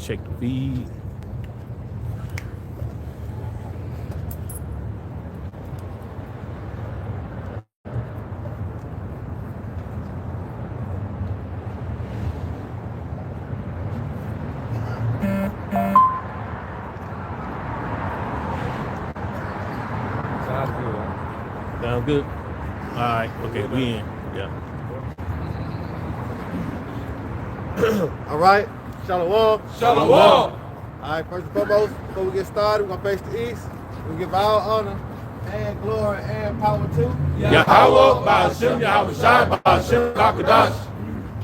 check the feed. Sound good? All right. Okay, we in. Yeah. All right. Shalom. Shalom. All right. First and foremost, before we get started, we're going to face the east. We give all honor and glory and power to Yahweh, Ba'ashem, Yahweh Shai, Ba'ashem, Kakadash.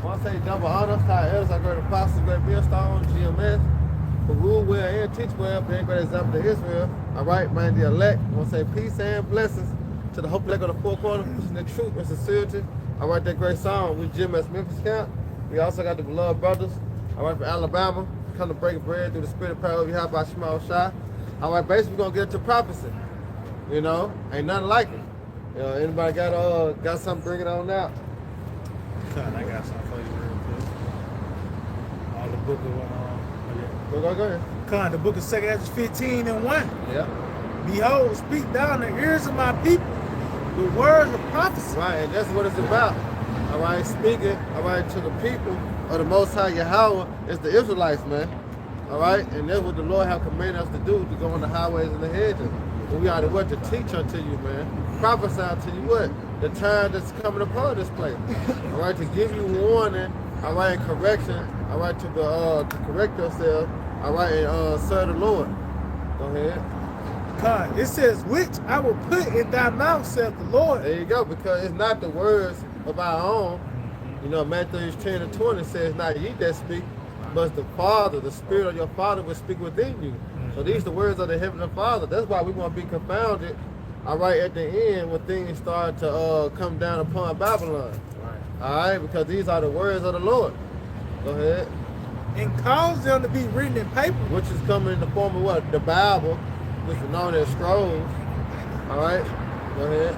I want to say double honor to our elders, our great apostles, great millstone, Gms, who rule well and teach well, being great example to Israel. All right, man, the elect. I want to say peace and blessings to the hope elect of the four corners, pushing the truth and sincerity. All right, that great song with Gms Memphis Camp. We also got the beloved brothers, all right, from Alabama, come to break bread through the spirit of power we have by Shema Shai. All right, basically we're gonna get into prophecy. You know, ain't nothing like it. You know, anybody got something, bring it on out. I got something for you real quick. All the book of Go ahead. Con, the book of 2 Ezra 15:1. Yeah. Behold, speak down the ears of my people with words of prophecy. Right, and that's what it's about. All right, speaking, all right, to the people of the Most High Yahweh is the Israelites, man. All right, and that's what the Lord have commanded us to do, to go on the highways and the hedges. And we are the what to teach unto you, man. Prophesy unto you what? The time that's coming upon this place. All right, to give you warning, all right, and correction, all right, to correct yourself, all right, and serve the Lord. Go ahead. God, it says, which I will put in thy mouth, saith the Lord. There you go, because it's not the words of our own. You know, Matthew 10:20 says, not ye that speak, but the Father, the Spirit of your Father will speak within you. So these are the words of the Heavenly Father. That's why we want to be confounded, all right, at the end when things start to come down upon Babylon. Right. All right, because these are the words of the Lord. Go ahead. And cause them to be written in paper. Which is coming in the form of what? The Bible, which is known as scrolls. All right, go ahead.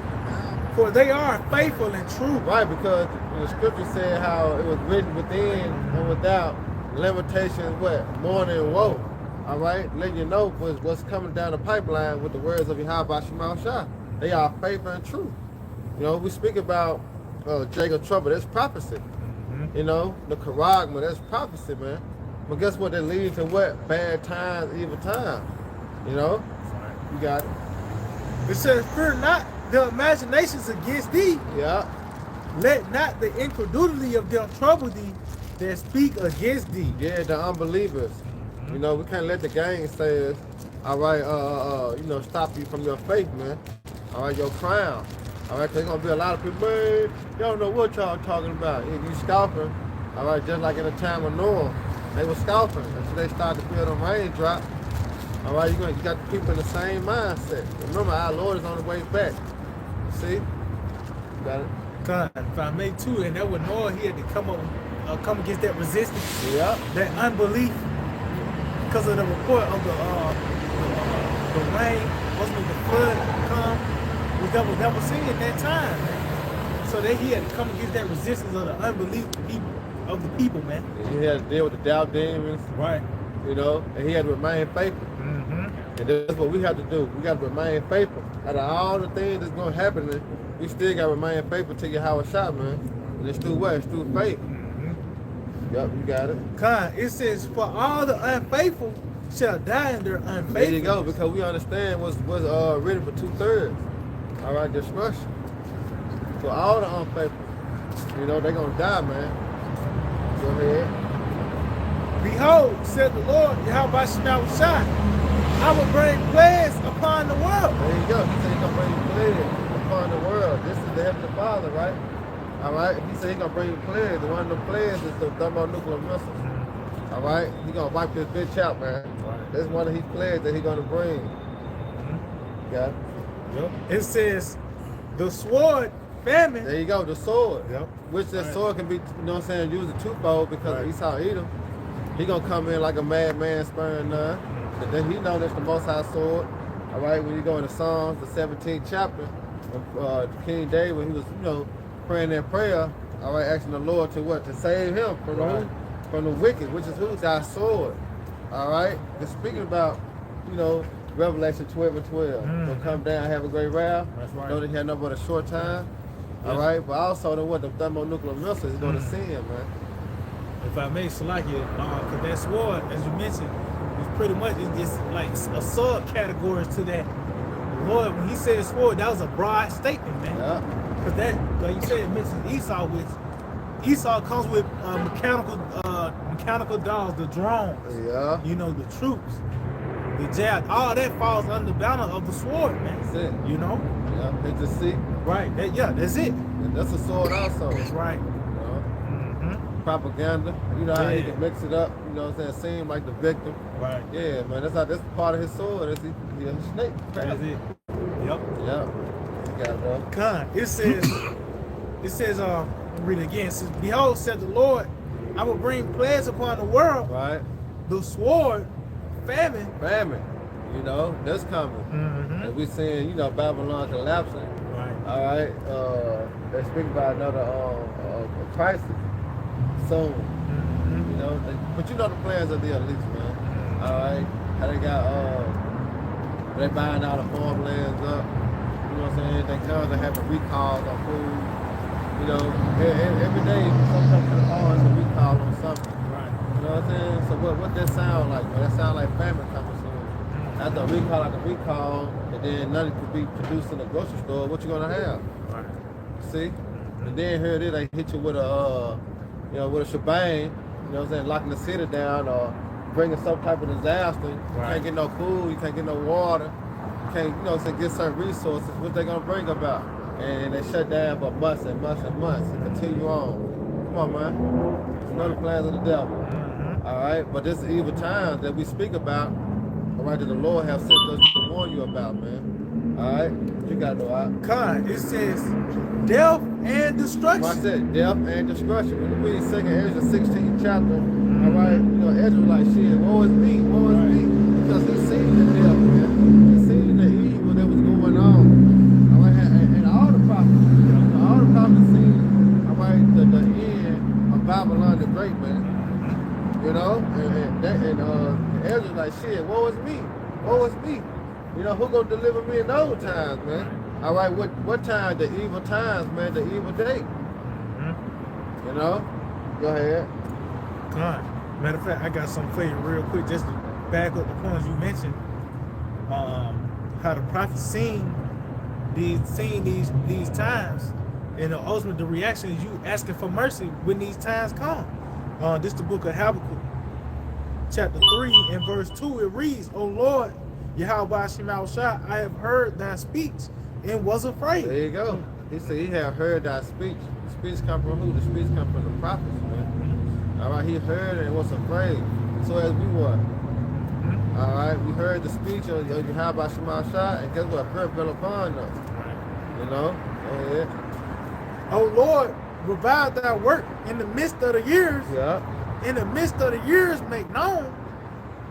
For they are faithful and true. Right, because the scripture said how it was written within and without, limitations, what? Mourning and woe. All right, letting you know what's coming down the pipeline with the words of Yahweh Shema Shai. They are faithful and true. You know, we speak about Jacob trouble, that's prophecy. Mm-hmm. You know, the charagma, that's prophecy, man. But guess what? That leads to what? Bad times, evil times. You know? You got it. It says, fear not the imaginations against thee. Yeah. Let not the incredulity of them trouble thee that speak against thee. Yeah, the unbelievers. You know, we can't let the gangsters, all right, you know, stop you from your faith, man. All right, your crown. All right, 'cause there's gonna be a lot of people, man, you don't know what y'all talking about. If you scoffing, all right, just like in the time of Noah, they were scoffing until they started to feel them raindrops. All right, you got the people in the same mindset. Remember, our Lord is on the way back. See? You got it? God, if I may too, and that was Noah, he had to come against that resistance, yeah, that unbelief, because of the report of the rain, the flood come, which that was never seen at that time, man. So that he had to come against that resistance of the unbelief of the people, man. And he had to deal with the doubt demons. Right. You know, and he had to remain faithful. Mm-hmm. And that's what we have to do. We got to remain faithful. Out of all the things that's going to happen, we still got to remain faithful to Yahweh Shai, man. And it's through what? It's through faith. Yep, you got it. God, it says, for all the unfaithful shall die in their unfaithfulness. There you go, because we understand what's written for 2/3. All right, destruction. For all the unfaithful, you know, they're going to die, man. Go ahead. Behold, said the Lord, Yahweh Shema Shai, I will bring plagues upon the world. There you go. He said he's going to bring plagues upon the world. This is the Heavenly Father, right? All right, he said he's going to bring plagues. One of the plagues is the thermonuclear missile. All right, he's going to wipe this bitch out, man. Right. That's one of his plagues that he's going to bring. Got it? Yep. It says, the sword, famine. There you go, the sword. Yep. Which that sword can be, you know what I'm saying, used twofold because Esau Edom. He going to come in like a madman spurring none. But then he know that's the Most High sword. All right, when you go into Psalms, the 17th chapter, when King David, when he was, you know, praying that prayer, all right, asking the Lord to what? To save him from the wicked, which is who's our sword. All right? Just speaking about, you know, Revelation 12 and 12. So come down, have a great wrath. That's right. Know that he had nothing but a short time. All right? But also the what? The thermonuclear missiles is going to send, man. If I may, Salaki, because that sword, as you mentioned, is pretty much it's like a subcategory to that. Lord, when he said sword, that was a broad statement, man. Yeah. Because that, like you said, it mentions Esau, which Esau comes with mechanical dolls, the drones, Yeah. you know, the troops, the jab, all that falls under the banner of the sword, man. That's it. You know? Yeah. Hit the seat. Right. That's it. And that's a sword also. That's right. You know? Propaganda. You know how he can mix it up, you know what I'm saying? Seem like the victim. Right. Yeah, man. That's part of his sword. He a snake. That's it. Yep. Yeah. You got it, bro. Con, it says, read it again. It says, behold, said the Lord, I will bring plagues upon the world, Right. the sword, famine. Famine. You know, that's coming. And we seeing, you know, Babylon collapsing. Right. All right. They speak about another crisis soon. You know, but you know the plans of the elites, man. All right. How they got they buying all the farmlands up. You know what I'm saying? They constantly having recalls on food. You know, every day sometimes to the car is a recall on something. Right. You know what I'm saying? So what that sound like, man? That sound like famine coming soon. After a recall like a recall, and then nothing could be produced in the grocery store, what you gonna have? Right. See? And then here it is, they hit you with a with a shebang, you know what I'm saying, locking the city down or bringing some type of disaster. You can't get no food, you can't get no water, you can't, you know what I'm saying, get certain resources. What they gonna bring about? And they shut down for months and months and months and continue on. Come on, man. You know the plans of the devil. All right? But this is evil times that we speak about, all right, that the Lord has sent us to warn you about, man. All right? You got to know out. Con, it says death and destruction. Watch that, death and destruction. When you read 2 Ezra 16th chapter, all right, you know, Ezra like, shit, woe is me, because he seen the death, man. He seen the evil that was going on. All right, and all the prophets seen, all right, the end of Babylon the Great, man. You know, and Ezra like, shit, woe is me. You know, who gonna deliver me in those times, man? All right, what time? The evil times, man, the evil day. You know? Go ahead. Con. Matter of fact, I got something for you real quick, just to back up the points you mentioned. How the prophets seen these times, and ultimately the reaction is you asking for mercy when these times come. This is the book of Habakkuk, chapter 3 and verse 2. It reads, O Lord, Yahweh Shema Shah, I have heard thy speech and was afraid. There you go. He said he had heard thy speech. The speech come from who? The speech come from the prophets, man. All right, he heard it and was afraid. So as we were. All right, we heard the speech of Yahweh Shema Shah, and guess what? Fear fell upon us. You know? Go ahead. O Lord, revive thy work in the midst of the years. Yeah. In the midst of the years make known.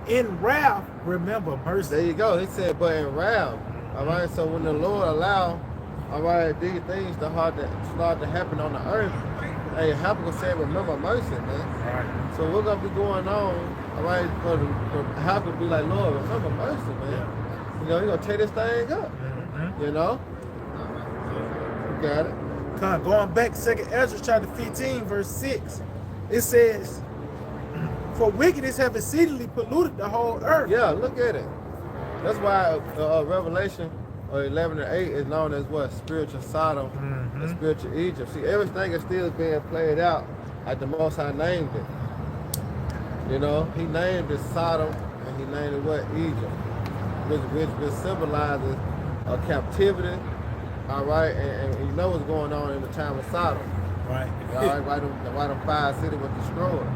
In wrath, remember mercy. There you go. He said, but in wrath. All right, so when the Lord allow, all right, these things to start to happen on the earth, hey, Habakkuk said, remember mercy, man. Right. So we're gonna be going on, all right, for Habakkuk to be like, Lord, remember mercy, man. Yeah. You know, you're gonna tear this thing up. You know? You got it. Going back, 2 Ezra chapter 15, verse 6, it says, for wickedness have exceedingly polluted the whole earth. Yeah, look at it. That's why Revelation 11 and 8 is known as what? Spiritual Sodom and spiritual Egypt. See, everything is still being played out like the Most High named it. You know, he named it Sodom and he named it what? Egypt, which symbolizes captivity. All right, and you know what's going on in the time of Sodom. Right. All right, why the fire city was destroyed.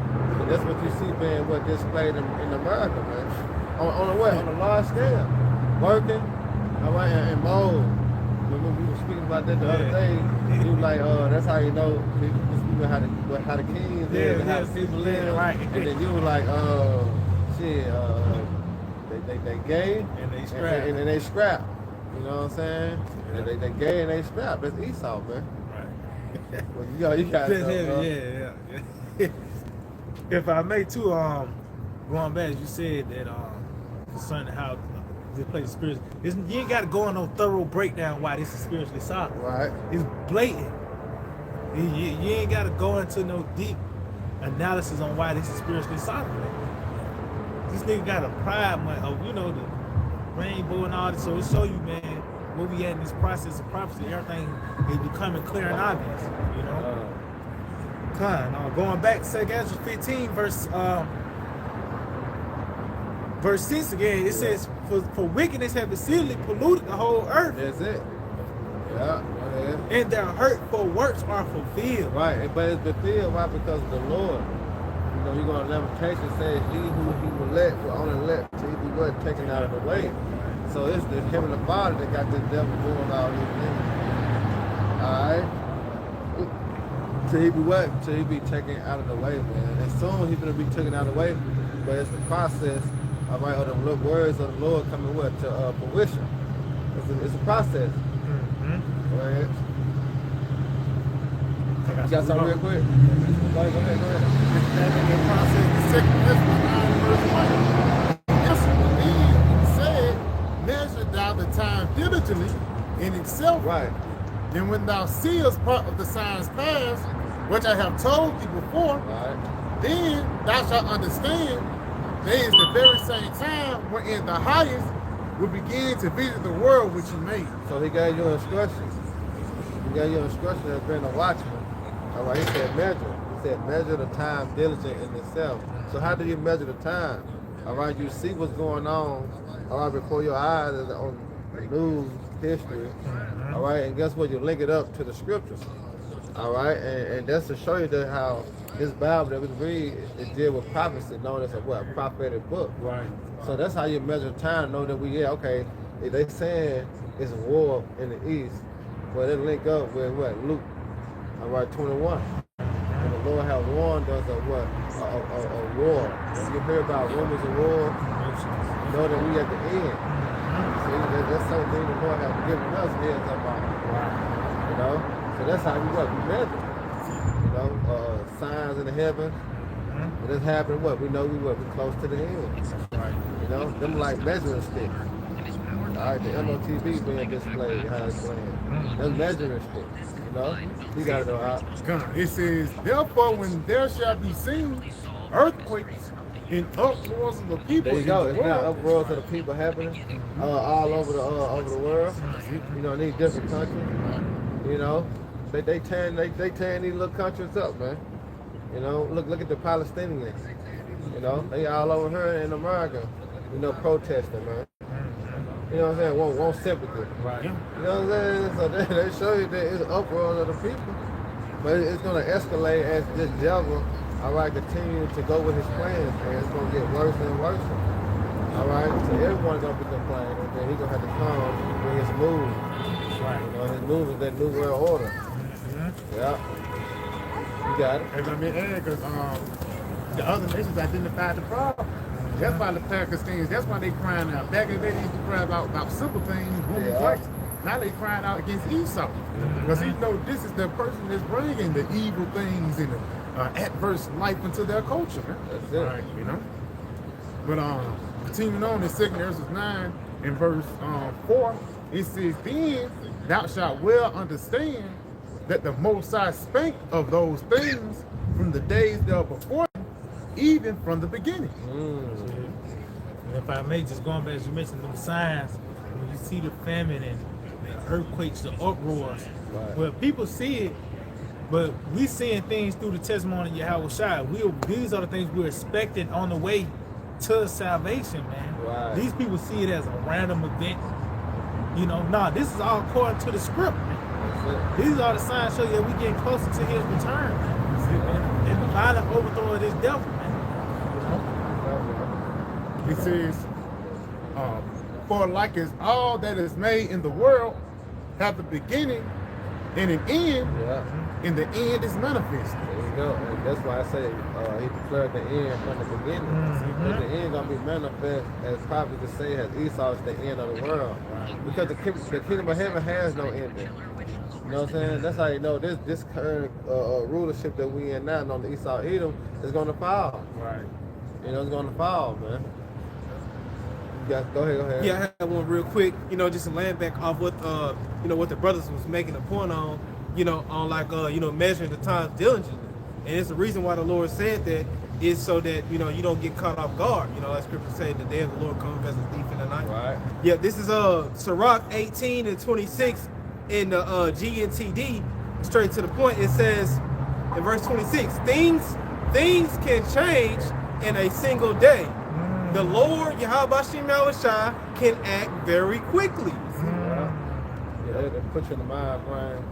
And that's what you see being displayed in America, man. On a large scale. Working, all right, and mold. When we were speaking about that the other day, you was like, that's how you know how the kings live and how the people live. Right. And then you were like, shit, they gay and they scrap. And they scrap. You know what I'm saying? Yeah. And they gay and they scrap. That's Esau, man. Right. Well, you got yeah. If I may too, going back, you said that concerning how this place is spiritual. You ain't got to go on no thorough breakdown why this is spiritually solid. Right. It's blatant. You ain't got to go into no deep analysis on why this is spiritually solid. Man. This nigga got a pride, of, you know, the rainbow and all this. So it show you, man, where we at in this process of prophecy. Everything is becoming clear and obvious. You know. Going back to 2 Ezra 15, verse 6 again, it says, for wickedness have exceedingly polluted the whole earth. That's it. Yeah. And their hurtful works are fulfilled. Right, but it's fulfilled, why? Because of the Lord. You know, you're going to Lamentation says, he who he will let will only let till he be what? Taken out of the way. So it's the Heavenly Father that got this devil doing all these things. Alright? Till he be what? Till he be taken out of the way, man. And soon he's going to be taken out of the way, but it's the process, alright, of the words of the Lord coming what? To fruition. It's a process. Go ahead. You got something real quick? Go ahead. Yes, said, measure thou the time diligently in itself. Right. And when thou seest part of the signs past, which I have told thee before, Right. then thou shalt understand there is the very same time wherein the highest will begin to visit the world which he made. So he gave you instructions. He gave you instructions as being a watchman. All right, he said measure. He said measure the time diligent in itself. So how do you measure the time? All right, you see what's going on, all right, before your eyes on the news, history. All right, and guess what? You link it up to the scriptures. All right, and that's to show you that how this Bible that we read is deal with prophecy, known as a what? A prophetic book. Right. So that's how you measure time, know that okay, if they saying it's a war in the east, well, they link up with what? Luke, all right, 21. And the Lord has warned us of what? A war. If you hear about rumors of war, know that we at the end. See, that's something the Lord has given us heads up on. You know? So that's how we measure. You know, signs in the heavens. When this happened, we know we're close to the end. You know, them like measuring sticks. All right, the MOTV being displayed, how it's playing. Them measuring sticks, you know? You gotta know how. It says, therefore, when there shall be seen earthquakes and uproars of the people. There you go. It's now uproars of the people happening all over the world. You know, in these different countries. You know, they tearing these little countries up, man. You know, look at the Palestinians. You know, they all over here in America. You know, protesting, man. You know what I'm saying? Won't sympathy. Right. You know what I'm saying? So they show you that it's uproar of the people. But it's going to escalate as this devil, all right, continue to go with his plans, and it's going to get worse and worse. All right? So everyone's going to be complaining, and then he's going to have to come with his move. Right. You know, his move is that New World Order. Yeah. You got it. And I mean, because the other nations identified the problem. That's why the Pakistans, that's why they crying out. Back in the day, they used to cry about simple things, women's rights. Now they crying out against Esau. Because you know, this is the person that's bringing the evil things and the adverse life into their culture. Man. That's it. Right, you know? But continuing on in 2 Ezra 9 and verse 4, it says, then thou shalt well understand that the Most High spake of those things from the days that are before, even from the beginning. And if I may, just going back, as you mentioned them signs, when you see the famine and the earthquakes, the uproars, well, people see it, but we seeing things through the testimony of Yahweh Shai. These are the things we're expecting on the way to salvation, man. Right. These people see it as a random event. You know, this is all according to the script, man. These are the signs show you that we're getting closer to his return, man. And the violent overthrow of this devil, man. It says, for like as all that is made in the world have a beginning and an end, and the end is manifest. There you go. And that's why I say he declared the end from the beginning. And the end gonna be manifest, as prophets say, as Esau is the end of the world. Because the kingdom of heaven has no ending. You know what I'm saying? That's how you know this current rulership that we in now on the Esau Edom is gonna fall. Right. You know, it's going to fall, man. Go ahead. Yeah, I have one real quick. You know, just to land back off what you know, what the brothers was making a point on. You know, on like you know, measuring the times diligently, and it's the reason why the Lord said that is so that you know you don't get caught off guard. You know, like Scripture say, the day of the Lord comes as a thief in the night. Right. Yeah, this is Sirach 18 and 26 in the GNTD. Straight to the point. It says in verse 26, things can change in a single day. The Lord, Yahweh Shem Yahushua, can act very quickly. Yeah, they put you in the mind frame.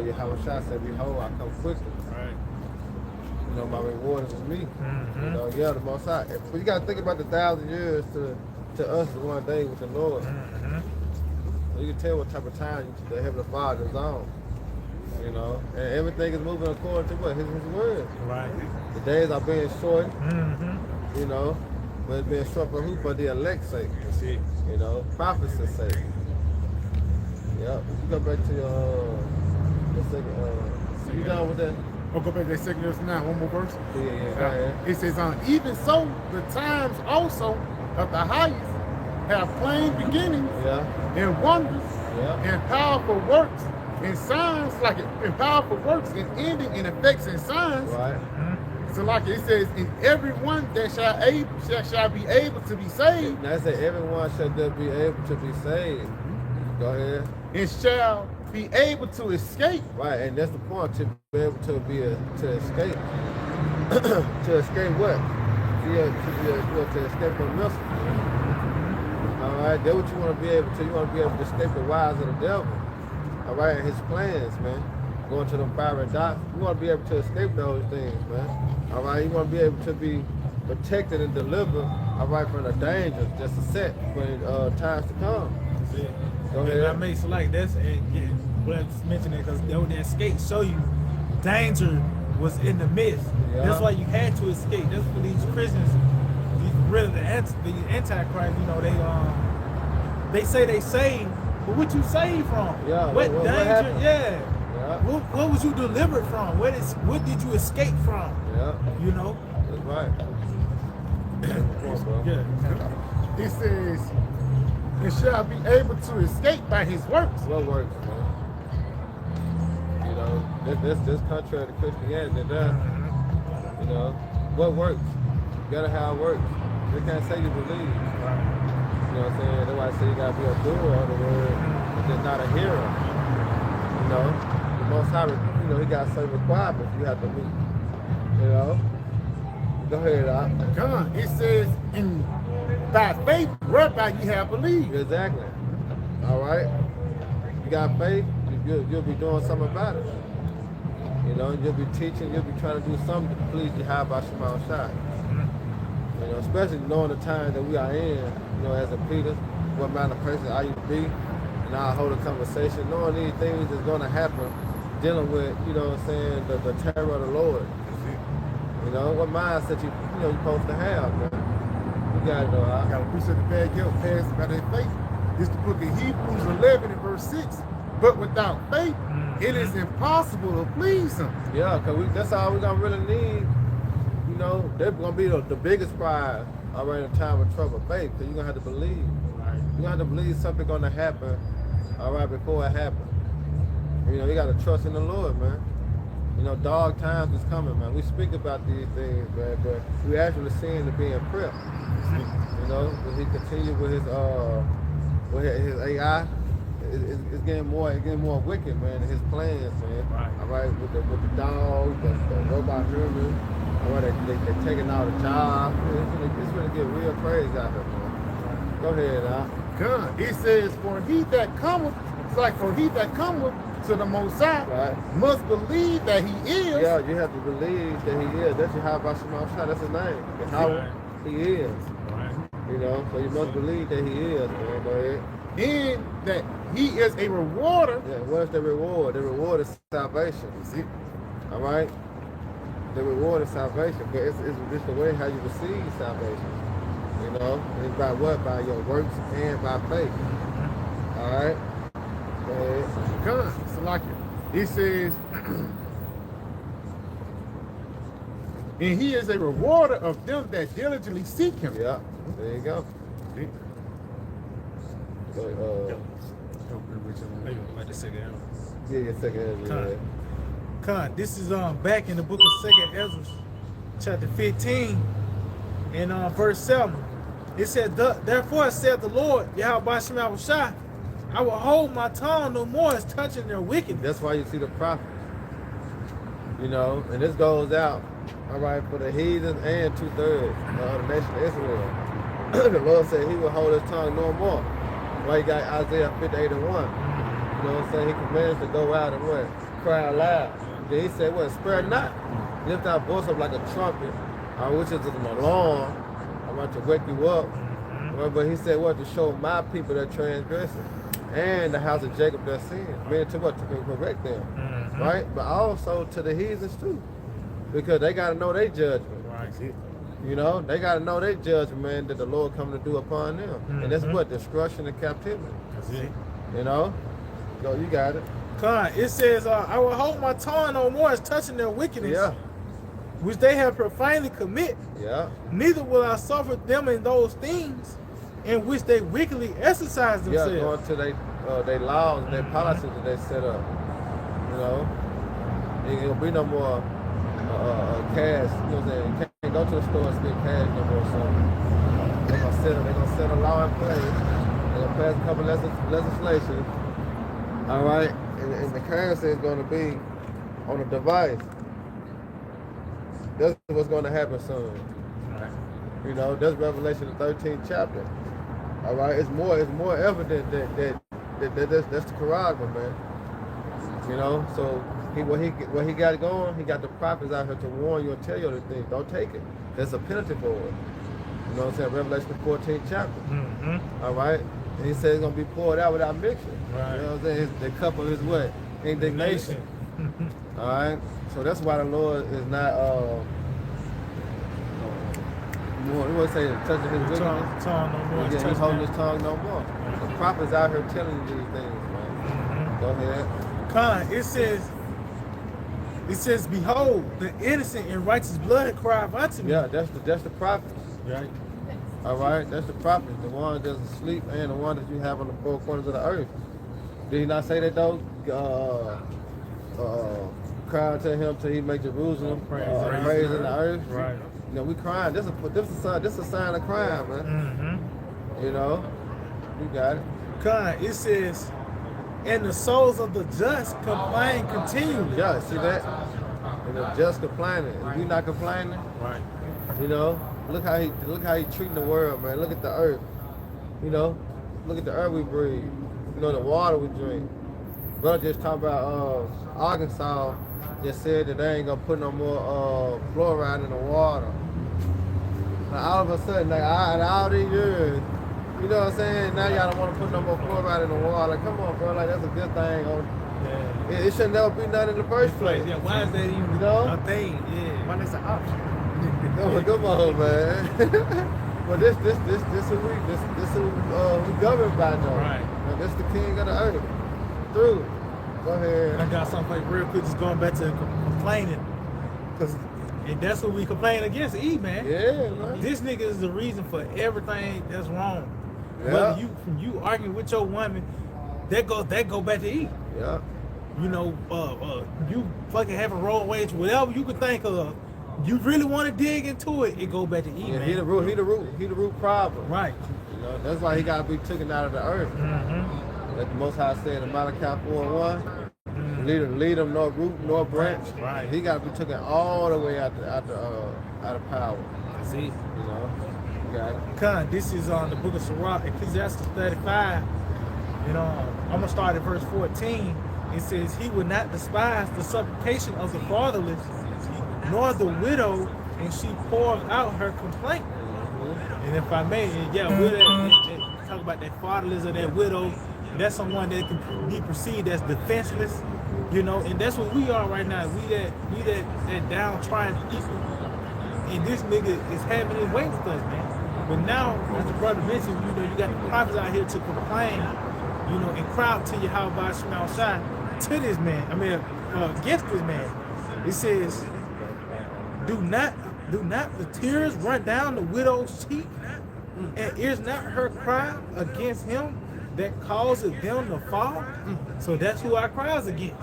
Yahweh said, behold, I come quickly. Right. You know, my reward is with me. Mm-hmm. You know, yeah, the Most High. But you got to think about the 1,000 years to us is one day with the Lord. Mm-hmm. So you can tell what type of time the Heavenly Father is on. You know, and everything is moving according to what? His word. Right. The days are being shortened. Mm-hmm. You know, but it's being short for who? For the elect's sake. That's it. You know, prophecy's sake. Yep. You go back to your second. You done with that? I'll go back to that second verse now, one more verse. Yeah. Go ahead. It says, even so, the times also of the highest have plain beginnings Yeah. and wonders Yeah. and powerful works and signs, like and powerful works and ending and effects and signs. Right. So like it says, in everyone that shall be able to be saved, Now it said everyone shall be able to be saved. Go ahead. and shall be able to escape. Right, and that's the point, to be able to escape. To escape what? To escape from missile. All right, that's what you want to be able to. You want to be able to escape the wiles of the devil. All right, and his plans, man. Going to them fiery dots. You want to be able to escape those things, man. All right, you want to be able to be protected and delivered, all right, from the dangers that's set when times to come. That's it. Go And ahead. that makes it like that's what I just mentioned it because that escape show you danger was in the midst. Yeah. That's why you had to escape. That's for these Christians, really the Antichrist. You know they say they saved, but what you saved from? Yeah, What what danger? happened? Yeah. Yeah. What was you delivered from? What did you escape from? Yeah, You know. that's right. Come on, bro. Yeah. It says, and shall be able to escape by his works. What works, man? You know, this contrary to Christianity, that, you know, what works? You gotta have works. You can't say you believe. You know what I'm saying? That's why I say you gotta be a doer of the word, but just not a hearer. You know, the Most High, you know, he got certain requirements you have to meet. You know? Go ahead, Doc. God, it says, by faith, whereby you have believed. Exactly. All right. You got faith, you'll be doing something about it. You know, you'll be teaching, you'll be trying to do something to please Yahweh Shema Shai. You know, especially knowing the time that we are in, you know, as a Peter, what kind of person are you to be, and I'll hold a conversation, knowing these things is going to happen, dealing with, you know what I'm saying, the terror of the Lord. You know, what mindset you're supposed to have, man. You got to know how. I got a piece of the bad guilt passed by their faith. It's the book of Hebrews 11 and verse 6. But without faith, it is impossible to please him. Yeah, because that's all we're going to really need. You know, they're going to be the biggest prize, all right, in time of trouble, faith, because you're going to have to believe. Right. You're going to have to believe something's going to happen, all right, before it happens. You know, you got to trust in the Lord, man. You know, dark times is coming, man. We speak about these things, man, but we actually seeing it being prepped. You know, when he continue with his AI, it's getting more wicked, man. His plans, man. Right. All right, with the dogs, the robot humans. All right, they taking out the jobs. It's gonna get real crazy out here, man. Go ahead, Al. God, it says, for he that cometh to the Most High Right. must believe that he is. Yeah, you have to believe that he is. That's Yahweh Shema Shai. That's his name. That's how Right. he is. Right. You know, so you must believe that he is, man. Go ahead. And that he is a rewarder. Yeah, what's the reward? The reward is salvation. See? All right? The reward is salvation, but it's the way how you receive salvation. You know, it's by what? By your works and by faith. All right? Go ahead. God, so like it says, And he is a rewarder of them that diligently seek him. Yeah, there you go. So, Like the second Ezra. yeah, second Ezra. Con, this is back in the book of Second Ezra, chapter 15, and verse 7. It said, therefore said the Lord, Yahweh Shem Shai, I will hold my tongue no more as touching their wickedness. That's why you see the prophets. You know, and this goes out, all right, for the heathens and 2/3 of the nation of Israel. The Lord said he will hold his tongue no more. Why you got Isaiah 58:1. You know what I'm saying? He commands to go out and what? Cry aloud. Then he said, what? Spare not. Lift our voice up like a trumpet, which is an alarm. I want to wake you up. But he said, what? To show my people their transgression and the house of Jacob their sin. Meaning to what? To correct them. Right? But also to the heathens too. Because they got to know their judgment. Right. You know, they got to know their judgment, man, that the Lord coming to do upon them. And that's what? Destruction and captivity. That's it. You know? Go, you got it. Con, it says, I will hold my tongue no more as touching their wickedness, Yeah. which they have profanely commit. Yeah. Neither will I suffer them in those things in which they wickedly exercise themselves. Yeah, going to their laws and their policies that they set up. You know? Ain't gonna be no more cash. You know what I'm saying? You can't go to the store and spend cash no more. So they're gonna set a law in place. They're gonna pass a couple legislation. All right, and the currency is gonna be on a device. That's what's gonna happen soon. Right. You know, that's Revelation the 13th chapter. All right, it's more evident that that's the Quran, man. You know, so what he got going, he got the prophets out here to warn you and tell you the things. Don't take it. There's a penalty for it. You know what I'm saying? Revelation the 14th chapter. All right, and he says it's gonna be poured out without mixture. Right. You know what I'm saying? The cup of his what? Indignation. All right, so that's why the Lord is not more. He would say touching his wickedness. Tongue no more. Yeah, he's holding his tongue no more. The prophets out here telling you these things, man. Go ahead. Con, it says, behold, the innocent and righteous blood cry unto me. Yeah, that's the prophets. Right. All right, that's the prophets, the ones that's asleep and the one that you have on the four corners of the earth. Did he not say that though? Cry unto him till he make Jerusalem praise in the earth. Right. You know, we crying. This is a sign of crying, man. You know, you got it. Con, it says, and the souls of the just complain continually. Yeah, see that? And the just complaining. If we not complaining, Right. you know, look how he treating the world, man. Look at the earth. You know, look at the earth we breathe. You know, the water we drink. Brother just talking about Arkansas just said that they ain't gonna put no more fluoride in the water. Now all of a sudden, like all these years, you know what I'm saying? Now y'all don't want to put no more fluoride in the water. Come on, bro, like that's a good thing. Yeah. It should never be done in the first place. Yeah, why is that even You know? a thing? Yeah. When it's an option. Come on, man. But this who we governed by now. Right. Now, this the king of the earth. Through. Go ahead. I got something like real quick, just going back to complaining. And that's what we complain against E, man. Yeah, man. This nigga is the reason for everything that's wrong. Yeah. Whether you arguing with your woman, that go back to E. Yeah. You know, you fucking have a road wage, whatever you could think of. You really want to dig into it, it go back to E, Yeah, man. he the root problem. Right. You know, that's why he gotta be taken out of the earth. Like the Most High said in Malachi 4:1, lead them nor root nor branch. Right. He gotta be taken all the way out of power. See. You know, you got it. Con, this is on the book of Sirach, Ecclesiastes 35. You know, I'm gonna start at verse 14. It says, he would not despise the supplication of the fatherless, nor the widow, and she pours out her complaint. And if I may, talk about that fatherless or that widow, that's someone that can be perceived as defenseless, you know, and that's what we are right now. We that downtrodden people, and this nigga is having his way with us, man. But now, as the brother mentioned, you know, you got the prophets out here to complain, you know, and cry out to you how about Shema Shai to this man. I mean, against this man. It says, do not Do not the tears run down the widow's cheek? And is not her cry against him that causes them to fall? So that's who our cries against.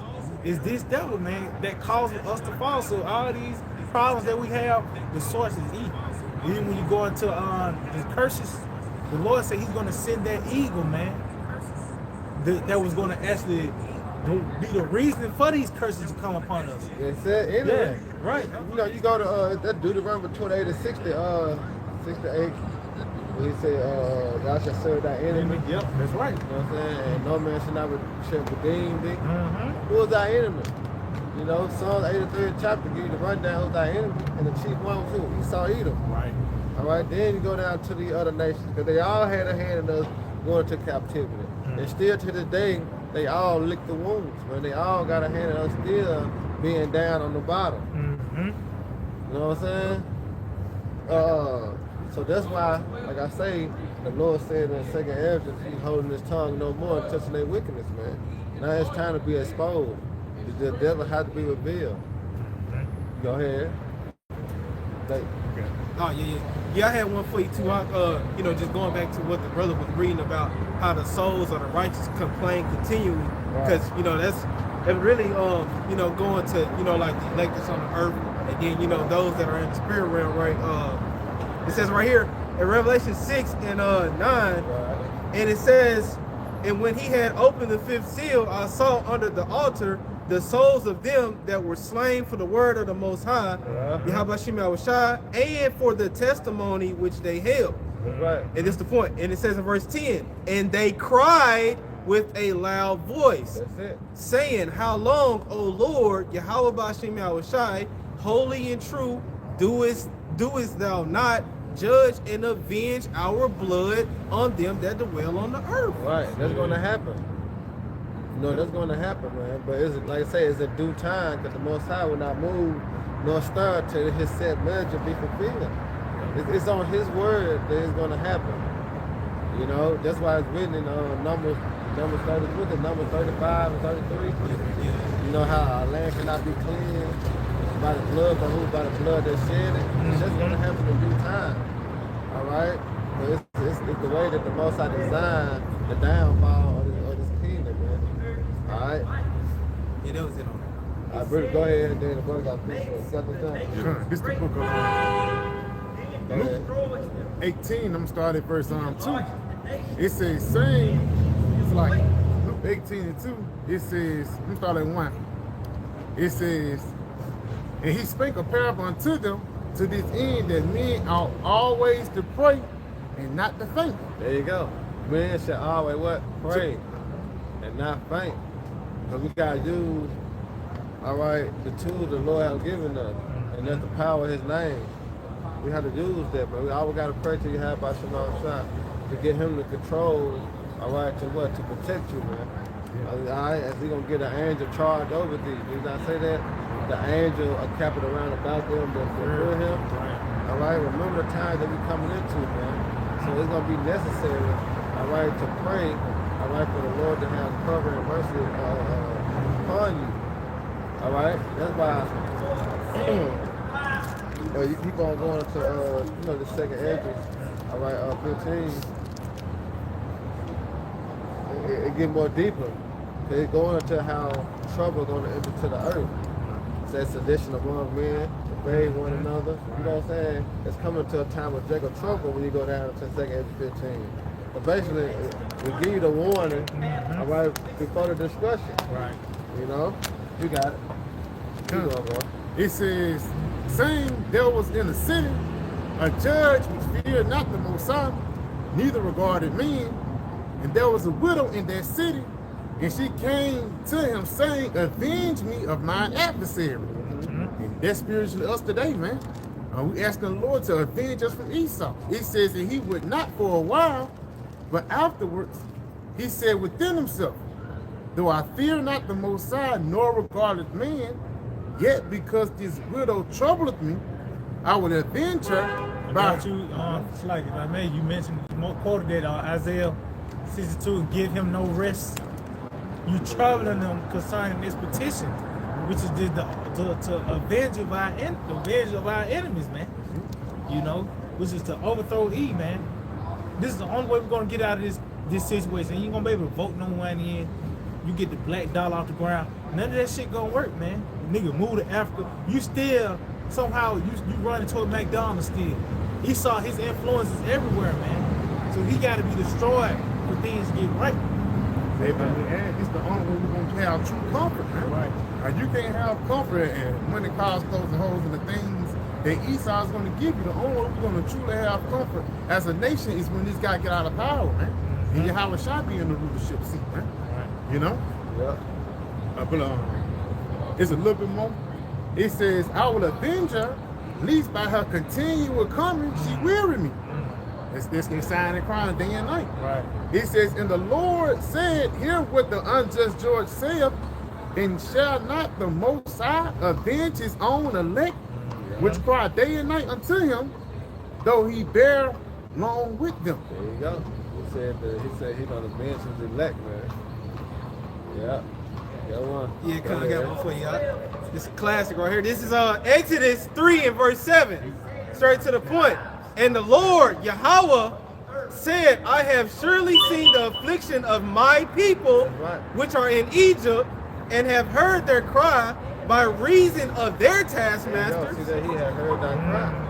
Is this devil, man, that causes us to fall. So all these problems that we have, the source is evil. Even when you go into the curses, the Lord said he's going to send that eagle, man, that was going to actually be the reason for these curses to come upon us. It said anyway. Yeah, right. You know, you go to that Deuteronomy 28 and 60, 68. He said, y'all shall serve thy enemy. Yep, that's right. You know what I'm saying? And no man shall redeem thee. Mm-hmm. Who is thy enemy? You know, Psalms 83rd chapter give you the rundown who's thy enemy. And the chief one was who? Esau Edom. Right. All right, then you go down to the other nations, because they all had a hand in us going to captivity. And still to this day, they all lick the wounds, man. They all got a hand in us still being down on the bottom. You know what I'm saying? So that's why, like I say, the Lord said in 2nd Ezra, he's holding his tongue no more and touching their wickedness, man. Now it's time to be exposed. The devil has to be revealed. Go ahead. Oh, yeah. Yeah, I had one for you too. You know, just going back to what the brother was reading about how the souls of the righteous complain continually. Because, you know, that's really, you know, going to, you know, like the electors on the earth. And then, you know, those that are in the spirit realm, right? It says right here in Revelation 6 and 9, and it says, and when he had opened the 5th seal, I saw under the altar the souls of them that were slain for the word of the Most High, and for the testimony which they held. Right. And this is the point. And it says in verse 10, and they cried with a loud voice, That's it. saying, how long, O Lord, Yahweh B'Shem Yahushai, holy and true, doest thou not judge and avenge our blood on them that dwell on the earth? Right, that's going to happen. You know, that's going to happen, man. But it's, like I say, it's a due time, because the Most High will not move nor stir till his set measure be fulfilled. It's on his word that it's going to happen. You know, that's why it's written in Numbers 30, Numbers 35 and 33. You know how our land cannot be cleansed by the blood, but who by the blood that shed it. That's going to happen in due time. All right? But it's the way that the Most High designed the downfall of this kingdom, man. All right? Yeah, that was it on All right, Britt, go ahead, and then the brother got finished for a second time. This is the book of Go ahead. 18. I'm gonna start at verse 2. It says, same. It's like Luke 18 and 2. It says, let me start at 1. It says, and he spake a parable unto them to this end, that men ought always to pray and not to faint. There you go. Men should always what? Pray and not faint. Because we got to use, all right, the tools the Lord has given us. And that's the power of his name. We have to use that, but we always got to pray to you have by Shema Shah to get him to control, all right, to what? To protect you, man. All right, as he going to get an angel charged over thee. Did I say that? The angel are capped around about them that fear him. All right, remember the times that we're coming into, man. So it's going to be necessary, all right, to pray, all right, for the Lord to have cover and mercy upon you. All right, that's why you keep on going to, you know, the 2nd Ezra, all right, 15. It get more deeper. It's going into how trouble going to enter to the earth. That sedition among men, to bathe one another. You know what I'm saying? It's coming to a time of Jacob trouble when you go down to 2nd Ezra 15. But basically, we give you the warning, all right, before the destruction. Right. You know? You got it. Keep going, bro. It says, saying there was in the city a judge which feared not the Most High, neither regarded men, and there was a widow in that city, and she came to him saying, avenge me of mine adversary. And that's spiritually us today, man. We asking the Lord to avenge us from Esau. He says that he would not for a while, but afterwards, he said within himself, though I fear not the Most High, nor regarded man, yet because this widow troubleth me, I will avenge her. About you, it's like if I may, you mentioned, you quoted that Isaiah 62, give him no rest. You troubling them concerning this petition. which is to avenge of our enemies, man. You know, which is to overthrow Eve, man. This is the only way we're gonna get out of this situation. You ain't gonna be able to vote no one in. You get the black dollar off the ground. None of that shit gonna work, man. Nigga move to Africa. You still somehow you run into a McDonald's still. He saw his influences everywhere, man. So he got to be destroyed for things to get right. And it's the only way we're gonna have true comfort, man. Right. You can't have comfort and money, cars, clothes, and hoes, and the things that Esau is going to give you. The only way we're going to truly have comfort as a nation is when this guy get out of power, man. And Yahweh shall be in the rulership seat, man. Right. You know? Yeah. But it's a little bit more. It says, I will avenge her, least by her continual coming, she weary me. It's this can sign and crying day and night. Right. It says, and the Lord said, hear what the unjust George saith, and shall not the Most High avenge his own elect, which cry day and night unto him, though he bear long with them. There you go. He said he's gonna avenge his elect, man. Yeah. Got one. Yeah, I got one for y'all. This is a classic right here. This is Exodus 3 and verse 7. Straight to the point. And the Lord, Yahweh, said, I have surely seen the affliction of my people, which are in Egypt, and have heard their cry by reason of their taskmasters. See that he had heard that cry.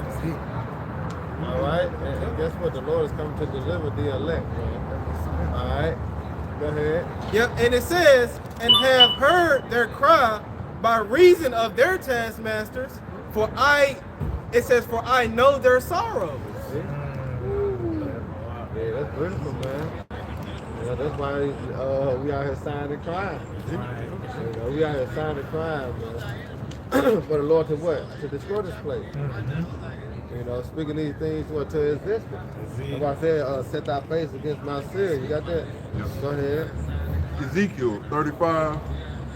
All right, and guess what? The Lord is coming to deliver the elect, man. All right, go ahead. Yep, and it says, and have heard their cry by reason of their taskmasters, it says, for I know their sorrows. See? Yeah, that's beautiful, man. Yeah, that's why we out here signing crime. You know, we out here signing crime, man. For the Lord to what? To destroy this place. You know, speaking these things to existence. That's why I said, set thy face against Mount Seir. You got that? Yes. Go ahead. Ezekiel 35,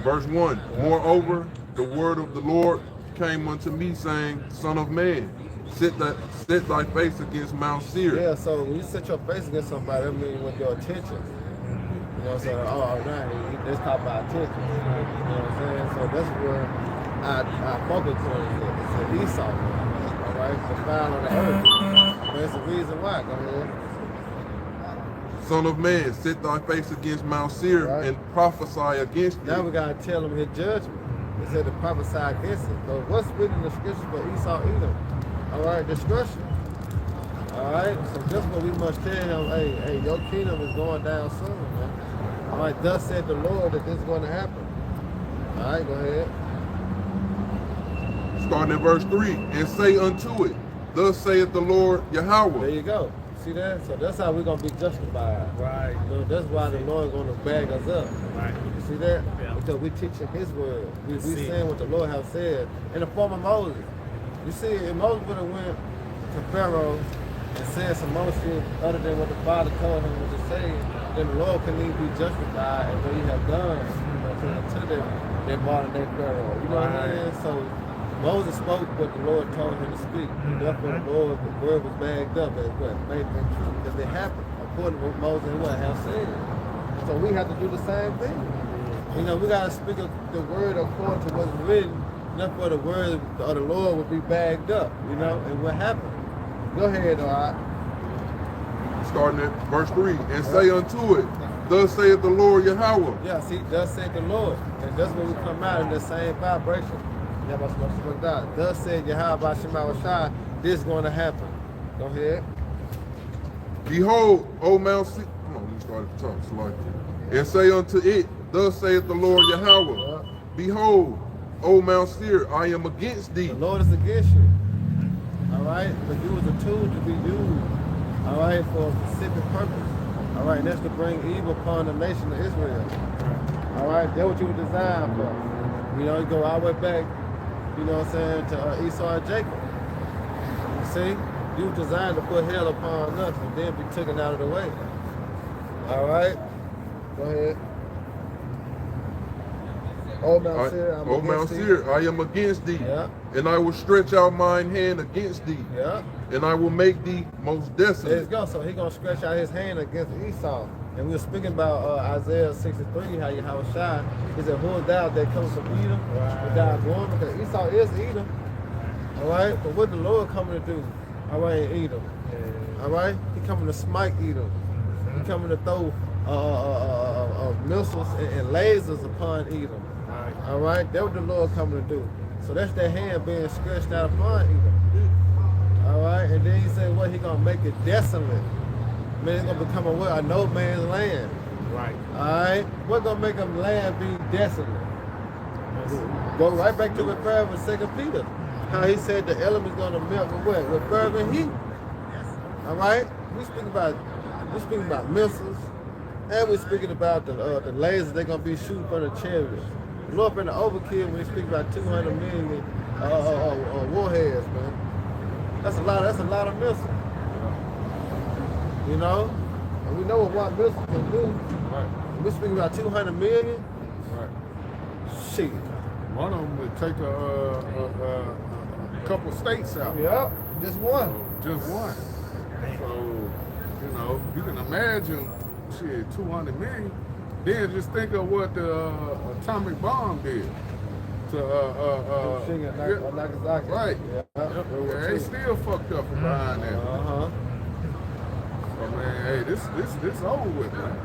verse 1. Yeah. Moreover, the word of the Lord came unto me, saying, Son of man, set thy face against Mount Seir. Yeah, so when you set your face against somebody, that means with your attention. You know what I'm saying? Oh, nah, let's talk about attention. You know what I'm saying? So that's where our focal point is. It's Esau, man. All right? The foul on the earth. There's a reason why. Go ahead. Son of man, set thy face against Mount Seir, Right. and prophesy against Now it. we got to tell him his judgment. It said to prophesy against it. So what's written in the scripture for Esau, Edom? All right, destruction. All right, so that's what we must tell him. Hey, your kingdom is going down soon, man. All right, thus said the Lord that this is going to happen. All right, go ahead. Starting at verse 3, and say unto it, thus saith the Lord There Yahweh. you go. See that? So that's how we're going to be justified. Right. You know, that's why the Lord is going to bag us up. Right. You see that? Yeah. Because we teaching his word. We See. saying what the Lord has said in the form of Moses. You see, if Moses would have went to Pharaoh and said some more shit other than what the Father told him to say, then the Lord couldn't even be justified as what he have done, you know, to their modern day Pharaoh. You know what I mean? So Moses spoke what the Lord told him to speak. Therefore, the word was bagged up as what? Faith and truth. Because it happened according to what Moses and what have said. So we have to do the same thing. You know, we got to speak the word according to what's written. Therefore, the word of the Lord will be bagged up, you know, and what happened. Go ahead, all right. Starting at verse 3, and say unto it, thus saith the Lord Yahweh. Yeah, see, thus said the Lord. And that's when we come out in the same vibration. Thus said Yahweh Shema Shai, this is going to happen. Go ahead. Behold, O Mount Seir, come on, let me start at the top, so like that. And say unto it, thus saith the Lord Yahweh. Behold, O Mount Seir, I am against thee. The Lord is against you. All right? But you was a tool to be used, all right, for a specific purpose. All right, and that's to bring evil upon the nation of Israel. All right, that's what you were designed for. You know, you go all the way back, you know what I'm saying, to Esau and Jacob. You see? You were designed to put hell upon us and then be taken out of the way. All right? Go ahead. O Mount Seir, O Mount Seir, I am against thee, Yeah. and I will stretch out mine hand against thee, Yeah. and I will make thee most There you desolate. go. So he gonna stretch out his hand against Esau. And we were speaking about Isaiah 63, how Yahweh Shai, he said, who is thou that comes from Edom? Right. Thou going, because Esau is Edom. All right, but what the Lord coming to do? All right, in Edom. All right, he coming to smite Edom. He coming to throw missiles and lasers upon Edom. All right, that's what the Lord coming to do. So that's that hand being stretched out upon Edom. All right, and then he said, what, he gonna make it desolate. Man, it's gonna become a no man's land. Right. All right, what's gonna make a land be desolate? Go right back to the prayer with 2 Peter. How he said the elements gonna melt with what? With fervent heat. All right, we speaking about missiles, and we're speaking about the lasers they're gonna be shooting from the chariots. Look up in the overkill when we speak about 200 million warheads, man. That's a lot of missiles. You know, and we know what one missile can do. Right. We're speaking about 200 million. Right. Shit. One of them would take a couple states out. Yep, just one. Just one. So, you know, you can imagine, shit, 200 million. Then just think of what the atomic bomb did to Nagasaki. right. Yeah. They still fucked up from behind that. Uh-huh. So man, hey, this over with, man.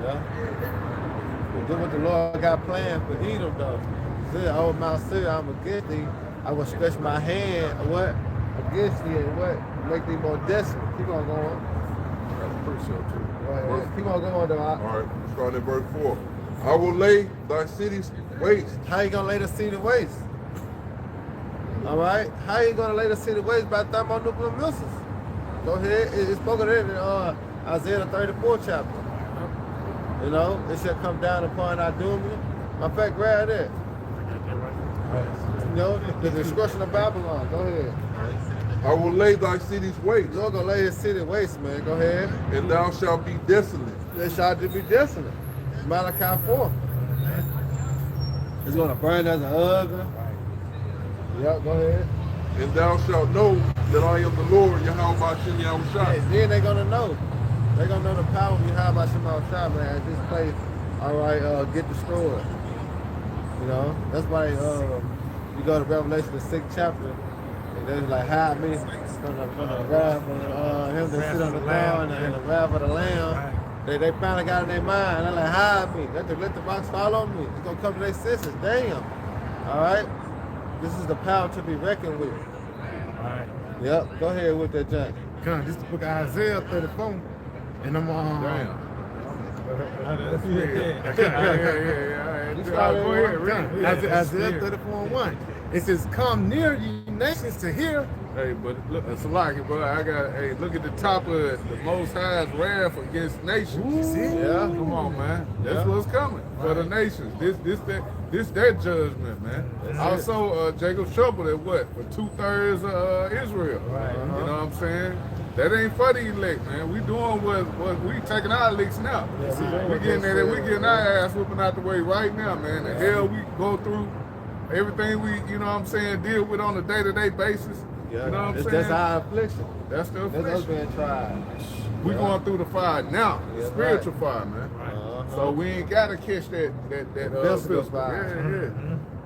Yeah. But then what the Lord got planned for Edom though. He said, oh Mount Seir, I'm against thee. I will stretch my hand against thee and make thee more desolate. Keep on going. That's pretty sure too. Go ahead. Keep on going though. All right, starting at verse 4. I will lay thy cities waste. How you gonna lay the city waste? All right. How you gonna lay the city waste by thermonuclear missiles? Go ahead. It's spoken in Isaiah the 34th chapter. You know, it shall come down upon our doom. Matter of fact, grab that. You know, the destruction of Babylon. Go ahead. I will lay thy cities waste, Lord gonna lay his city waste, man. Go ahead. and thou shalt be desolate. They shall be desolate. Malachi 4. It's gonna burn as an oven. Yep, go ahead. And thou shalt know that I am the Lord, Yahweh Bashem Yahushua. And then they're gonna know. They're gonna know the power of Yahweh Shema Shah, man. This place, all right, get destroyed. You know, that's why you go to Revelation, the 6th chapter, and they're like, hide me from the wrath of him that sit on the throne and the wrath of the Lamb. They finally got in their mind. They're like, hide me. Let the rocks fall on me. It's gonna come to their senses. Damn. All right. This is the power to be reckoned with. All right. Yep. Go ahead with that, Jack. Come, this is the book of Isaiah 34, and I'm Go ahead, read. Isaiah 34:1. It says, "Come near, ye nations, to hear." Hey, but look, it's like it, bro. Look at the top of it. The Most High's wrath against nations. Yeah. Come on, man. That's what's coming for the nations. This their judgment, man. Also, Jacob's trouble at what? For 2/3 of Israel. Right. You know what I'm saying? That ain't for the elect, man. We doing what we taking our licks now. We getting our ass whooping out the way right now, man. The hell we go through, everything we, you know what I'm saying, deal with on a day-to-day basis. Yeah. You know what I'm saying? That's our affliction. That's the That's us affliction. being tried. We going through the fire now, the Yeah, spiritual fire, man. So we ain't gotta catch that physical physical. fire.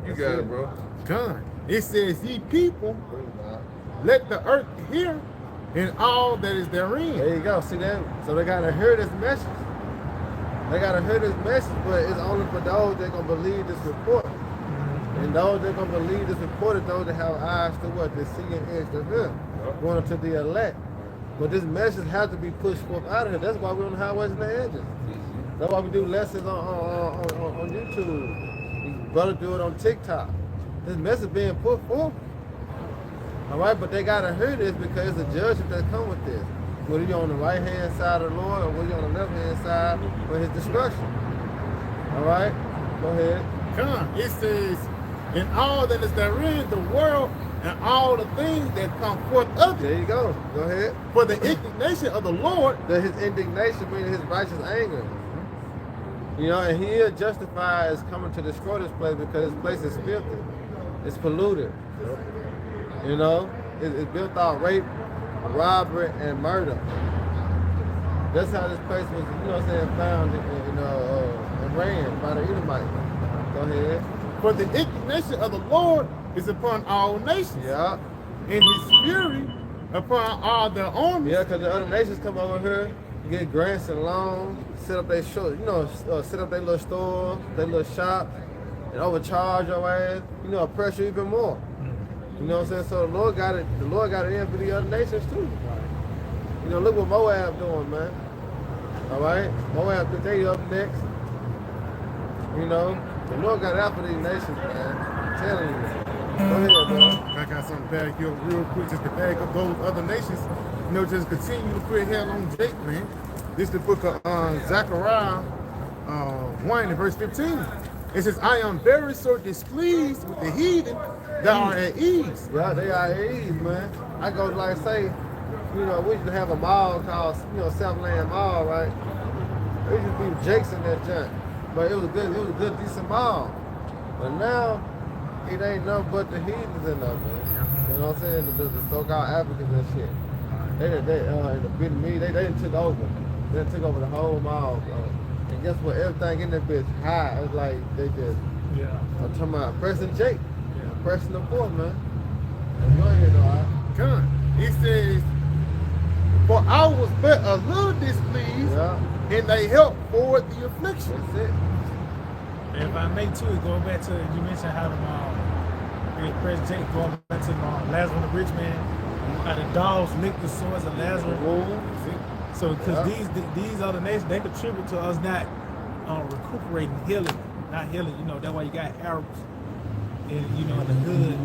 Yeah. You got it, bro. Come. It says, "Ye people, let the earth hear, and all that is therein." There you go. See that? So they gotta hear this message. They gotta hear this message, but it's only for those that gonna believe this report. And those that gonna believe this report are those that have eyes to what? They see and ears to hear. Going to the elect. But this message has to be pushed forth out of here. That's why we're on the highways and the edges. That's why we do lessons on YouTube. Brother do it on TikTok. This message being put forth. All right, but they gotta hear this because it's a judgment that come with this. Whether you're on the right hand side of the Lord or whether you're on the left hand side for his destruction. All right, go ahead. Come. It says, "In all that is therein, the world and all the things that come forth of There it, you go. Go ahead. for the indignation of the Lord." That his indignation meaning his righteous anger. You know, and he is justified as coming to destroy this place because this place is filthy. It's polluted. You know, it's built off rape, robbery, and murder. That's how this place was, you know what I'm saying, found and ran by the Edomites. Go ahead. For the indignation of the Lord is upon all nations, Yeah. and his fury upon all the armies. Yeah, because the other nations come over here, get grants and loans, set up their set up their little store, their little shop, and overcharge your ass, oppress you even more. You know what I'm saying? So the Lord got it in for the other nations too. Look what Moab doing, man. All right? Moab, they up next. The Lord got it out for these nations, man. I'm telling you. Go ahead, bro. I got something back here real quick just to back up those other nations. Just continue to put hell on Jake, man. This is the book of Zechariah 1 and verse 15. It says, I am very so displeased with the heathen that are at ease. Yeah, they are at ease, man. I go like say, we used to have a mall called, Southland Mall, right? There used to be Jakes in that junk. But it was a good, decent mall. But now, it ain't nothing but the heathens in there, man. You know what I'm saying? The so-called Africans and shit. They in the Vietnamese, they done took over. They done took over the whole mall, bro. And guess what? Everything in that bitch high. It's like they just, I'm talking about pressing Jake. Pressing the boy, man. Go ahead, though, all right? Come on. It says, for I was but a little displeased, and they helped forward the affliction. That's it. And if I may too, going back to, you mentioned how the President Jake going back to Lazarus the rich man, how the dogs licked the sores of Lazarus. So because these other nations, they contribute to us not recuperating, healing, not healing. That's why you got Arabs in in the hood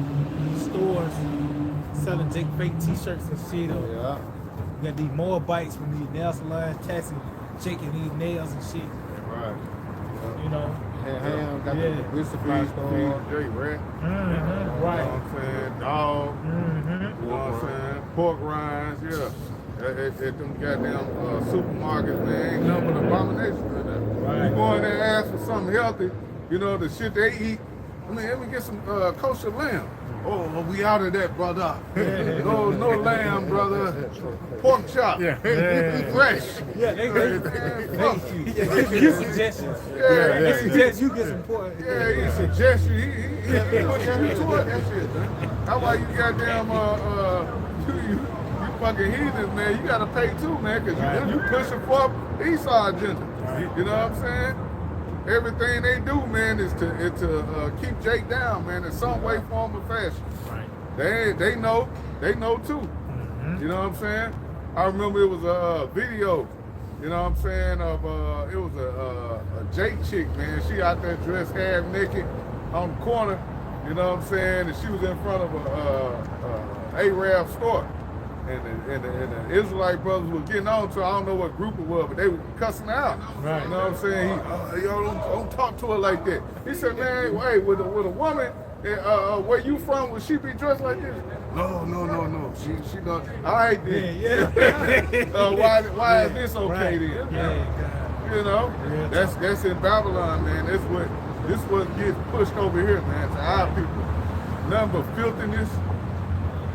stores selling Jake fake T-shirts and shit. You got these Moabites from these nail salons, taxing Jake and these nails and shit. Right. Ham got the good supply store. Jake, right? Right. You know what I'm saying? Dog. You know what I'm saying? Pork rinds, At them goddamn supermarkets, man, ain't nothing but abominations in there. Right. You go in there and ask for something healthy, the shit they eat. Let me get some kosher lamb. Oh, we out of that, brother. No lamb, brother. Pork chop. Fresh. Yeah, they give you suggestions. They suggest you get some pork. Yeah, he suggests you. He puts you toward that shit, man. That's why you goddamn you fucking heathens, man. You gotta pay too, man, because you pushing for Esau agenda. You know what I'm saying? Everything they do, man, is to keep Jake down, man, in some way, form, or fashion. Right. They know too. You know what I'm saying? I remember it was a video, you know what I'm saying, of it was a Jake chick, man. She out there dressed half naked on the corner, you know what I'm saying, and she was in front of a Arab store. And the Israelite brothers was getting on to, I don't know what group it was, but they were cussing her out. Right. You know what I'm saying? Y'all don't talk to her like that. He said, man, hey, with a woman, where you from, would she be dressed like this? No. She don't. All right then. Yeah. Why is this okay then? Yeah. That's in Babylon, man. This what gets pushed over here, man, to our people. Nothing but filthiness,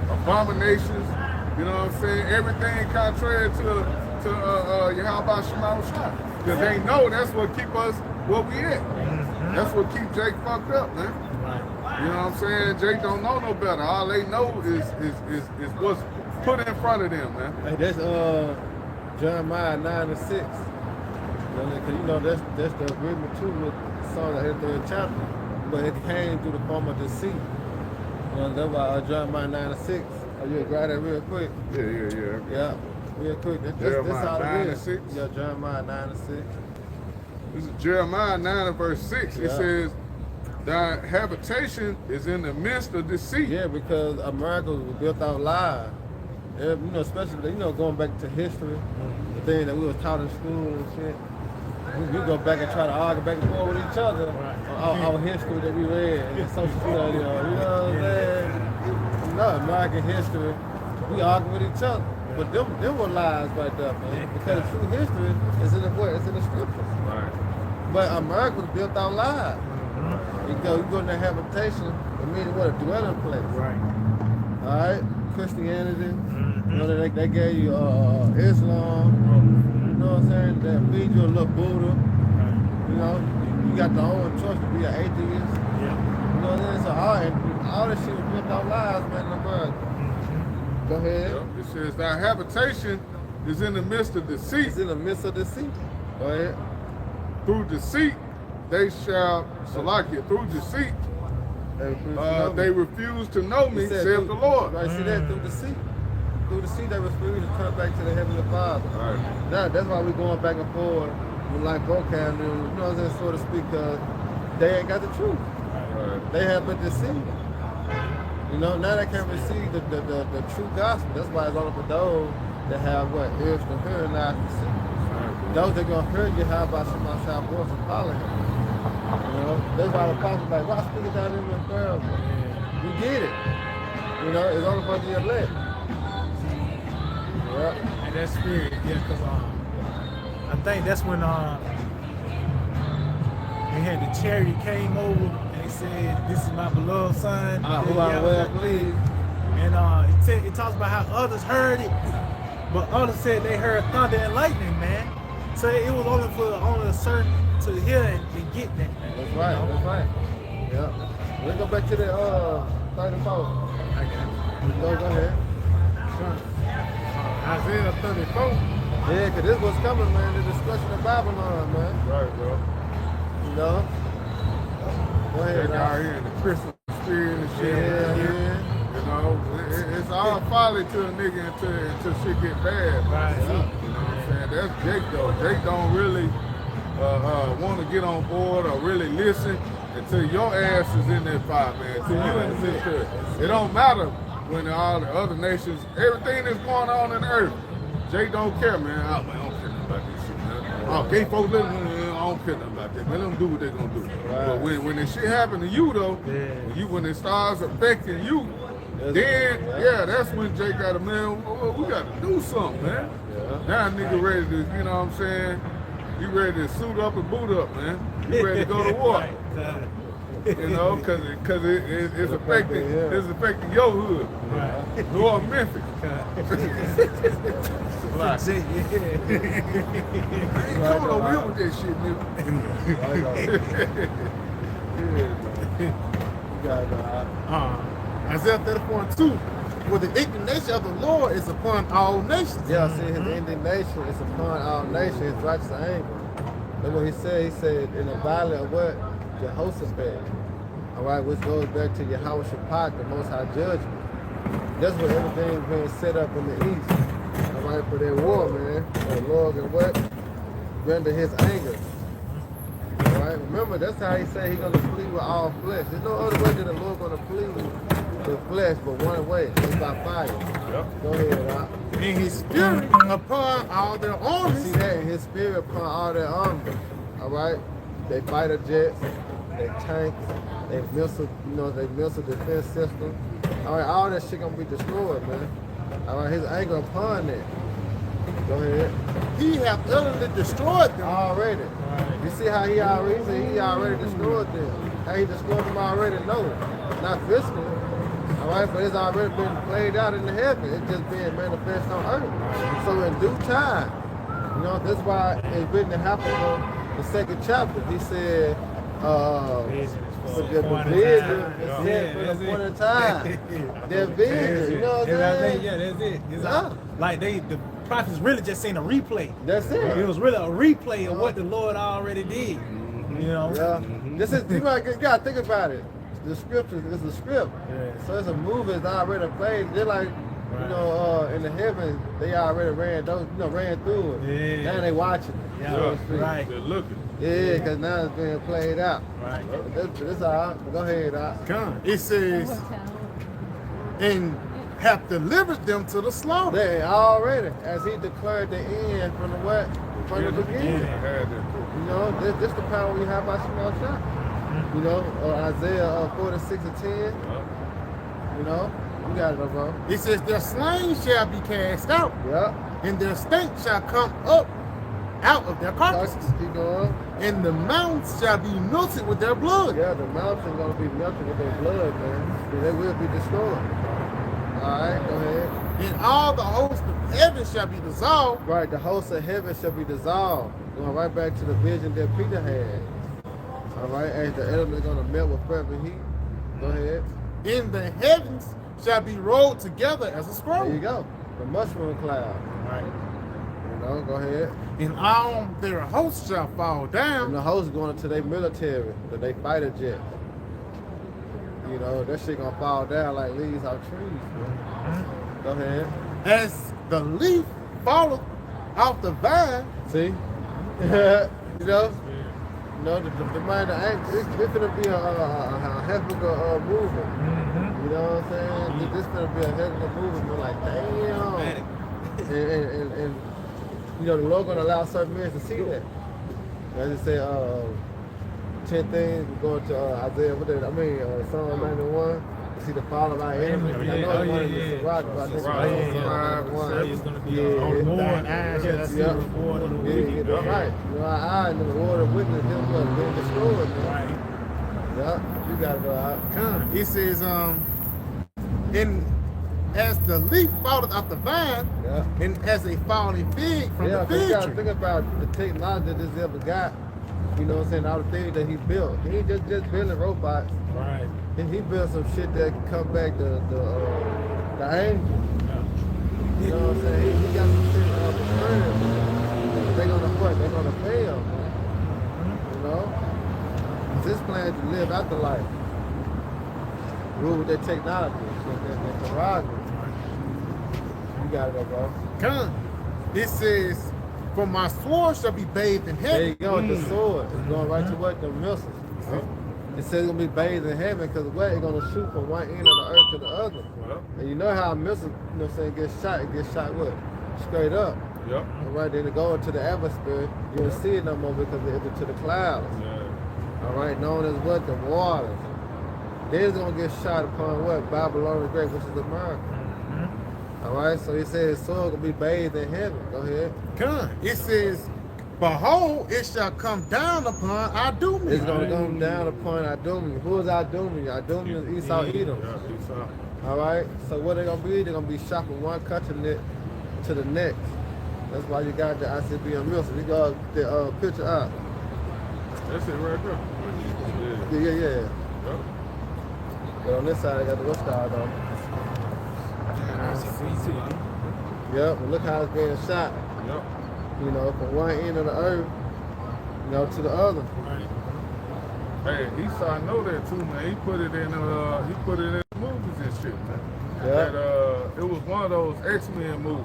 abominations. You know what I'm saying? Everything contrary to Yahweh Shema Shah. Because they know that's what keep us where we at. That's what keep Jake fucked up, man. You know what I'm saying? Jake don't know no better. All they know is what's put in front of them, man. Hey, that's Jeremiah 9 and 6. Because that's the agreement too with the song that hit the chapter. But it came through the form of deceit. That's why Jeremiah 9 and 6. You grab that real quick. Yeah, real quick. That's how it is. 6? Yeah, Jeremiah 9 and 6. This is Jeremiah 9 and verse 6. It says, thy habitation is in the midst of deceit. Yeah, because America was built out lies. Especially, going back to history, the thing that we was taught in school and shit. We go back and try to argue back and forth with each other on our history that we read and social study. You know what I'm saying? American history, we argue with each other. But them were lies right there, man. Because the true history is in the scriptures. Right. But America was built on lies. You go in the habitation, it means what, a dwelling place. Right. All right? Christianity. You know, they gave you Islam. You know what I'm saying? They feed you a little Buddha. You know, you got the whole choice to be an atheist. Yeah. You know what I'm saying? So all this shit was built on lies, man, in America. Go ahead. Yep. It says thy habitation is in the midst of deceit. It's in the midst of deceit. Go ahead. Through deceit they shall through deceit they refuse to know me, saith the Lord. Right, see that through deceit. Through deceit they refuse to turn back to the Heavenly Father. Right. That's why we're going back and forth with like broadcast news, you know what I'm saying, so to speak, because they ain't got the truth. Right. They have been deceived. You know, now they can't receive the true gospel. That's why it's only for those that have what? Ears to hear and eyes to see. Those that gonna hear you, how about somebody say voice and follow him? You know, that's why the apostles like, why speak it down in the parable? You get it. You know, it's only for the elect. Yeah. And that spirit, yeah, because I think that's when they had the chariot came over and they said, "This is my beloved son." Who I well please. And it talks about how others heard it, but others said they heard thunder and lightning, man. So it was only for a certain to hear and get that. That's right. That's right. Yeah. Let's go back to the 34. Go ahead. Isaiah 34. Yeah, because this was coming, man. The destruction of Babylon, man. Right, bro. You know? Go ahead, They're out here in the Christmas spirit and shit. Yeah. You know, it's all folly to a nigga until shit get bad. Right. You know what I'm saying? That's Jake though. Jake don't really want to get on board or really listen until your ass is in that fire, man. Until you in the midst of it. It don't matter when all the other nations, everything that's going on in the earth, Jake don't care, man. Oh, man, I don't care nothing about this shit, man. Oh, gay folks, I don't care nothing about that, man. Let them do what they're gonna do. Right. But when this shit happen to you though, when it starts affecting you, that's when Jake got a man, we got to do something, man. Yeah. Now nigga ready to, you know what I'm saying? You ready to suit up and boot up, man. You ready to go to war. You know, because it's affecting your hood. Right. North Memphis. Right. Come on, real with that shit, nigga. You gotta go out. Isaiah 34:2. For the indignation of the Lord is upon all nations. Yeah, see, his indignation is upon all nations, his righteous anger. That's what he said. He said, in the valley of what? Jehoshaphat. All right, which goes back to Yahweh Shaphat, the Most High Judgment. That's what everything's being set up in the east. All right, for their war, man. The Lord and what? Render his anger. All right, remember, that's how he said he's going to plead with all flesh. There's no other way that the Lord going to plead with flesh but one way. It's by fire. Yep. Go ahead, Doc. And his spirit upon all their armies. See that? His spirit upon all their armies. All right? They fighter jets, they tanks, they missile, they missile defense system. All right, all that shit gonna be destroyed, man. All right, his anger upon that. Go ahead. He hath utterly destroyed them. Already. You see how he already destroyed them. How he destroyed them already? No, not physically. All right, but it's already been played out in the heaven. It's just being manifest on earth. So in due time, that's why it's written in Habakkuk, the 2nd chapter. He said, the vision is set for the point of time. Their vision, you know what I'm saying? Yeah, that's it. It's Yeah. like the prophets really just seen a replay. That's it. It was really a replay of what the Lord already did. You know? Yeah. This is you gotta think about it. The scripture is a script. Yeah. So it's a movie that's already played. They're like, in the heavens, they already ran through it. Yeah. Now they watching it. Yeah. So to speak. Right. They're looking. Yeah, because now it's being played out. Right. This all right. Go ahead, Doc. Come. It says, and have delivered them to the slaughter. They already, as he declared the end from the what? From the beginning. I had that too. This the power we have by small shot. Isaiah 46 and 10. You got it, bro. It says, their slain shall be cast out, Yeah. and their stink shall come up out of their carcasses, Keep going. and the mountains shall be melted with their blood. Yeah, the mountain's gonna be melted with their blood, man. They will be destroyed. right, go ahead. And all the hosts of heaven shall be dissolved. Right, the hosts of heaven shall be dissolved. Going right back to the vision that Peter had. All right, as the elements are going to melt with fervent heat. Go ahead. And the heavens shall be rolled together as a scroll. There you go. The mushroom cloud. Right. You know, go ahead. And all their hosts shall fall And down. the hosts going into their military, to their fighter jet. You know, that shit gonna fall down like leaves off trees, man. Go ahead. As the leaf falleth off the vine. See? You know? The mind of act, it's gonna be a heck of a movement. You know what I'm saying? This gonna be a heck of a movement. We're like, damn. And you know, the Lord gonna allow certain men to see that. As it say, 10 things, we're going to Isaiah, Psalm 91. See the fall of our enemies. I know it's one of the rock, but I think It's going to be Yeah. a reward. That's Yeah. the reward of the Yeah, wicked. that's right. You know, our eye and the reward of witness them being destroyed, man. Right. Yeah, you gotta go out. Come. It says, and as the leaf falleth off the vine, Yeah. and as a falling fig from Yeah, the because you fig gotta tree. think about the technology that this ever got. You know what I'm saying? All the things that he built. He ain't just building robots. Right. And he built some shit that can come back the angel. You know what I'm saying? He got some shit prepared. They're gonna what? They're gonna fail, man. You know? It's his plan to live after life. Rule with that technology, that prerogative. You got it, bro. Come. It says, for my sword shall be bathed in There you heaven. go, the sword. It's going right to what? The missiles. It says it's gonna be bathed in heaven because what? It's gonna shoot from one end of the earth to the other. And you know how a missile, you know what I'm saying, gets shot what? Straight up. Yep. All right, then it go into the atmosphere, you don't see it no more because it entered to the clouds. Yeah. All right, known as what? The waters. Then it's gonna get shot upon what? Babylon the Great, which is America. All right, so he says his sword gonna be bathed in heaven. Go ahead. Come. It says, behold, it shall come down upon our doom. It's gonna come down upon Adum. Who is Adum? Adum is Esau, Edom. Yeah, Esau. All right, so what they're gonna be? They're gonna be shot from one continent to the next. That's why you got the ICBM missile. You got the picture out. That's it right there. Yeah. Yep. But on this side, I got the what's called though. Yep, but look how it's being shot. Yep. You know, from one end of the earth, you know, to the other. Hey, Esau know that too, man. He put it in the movies and shit, man. Yeah. That, it was one of those X-Men movies.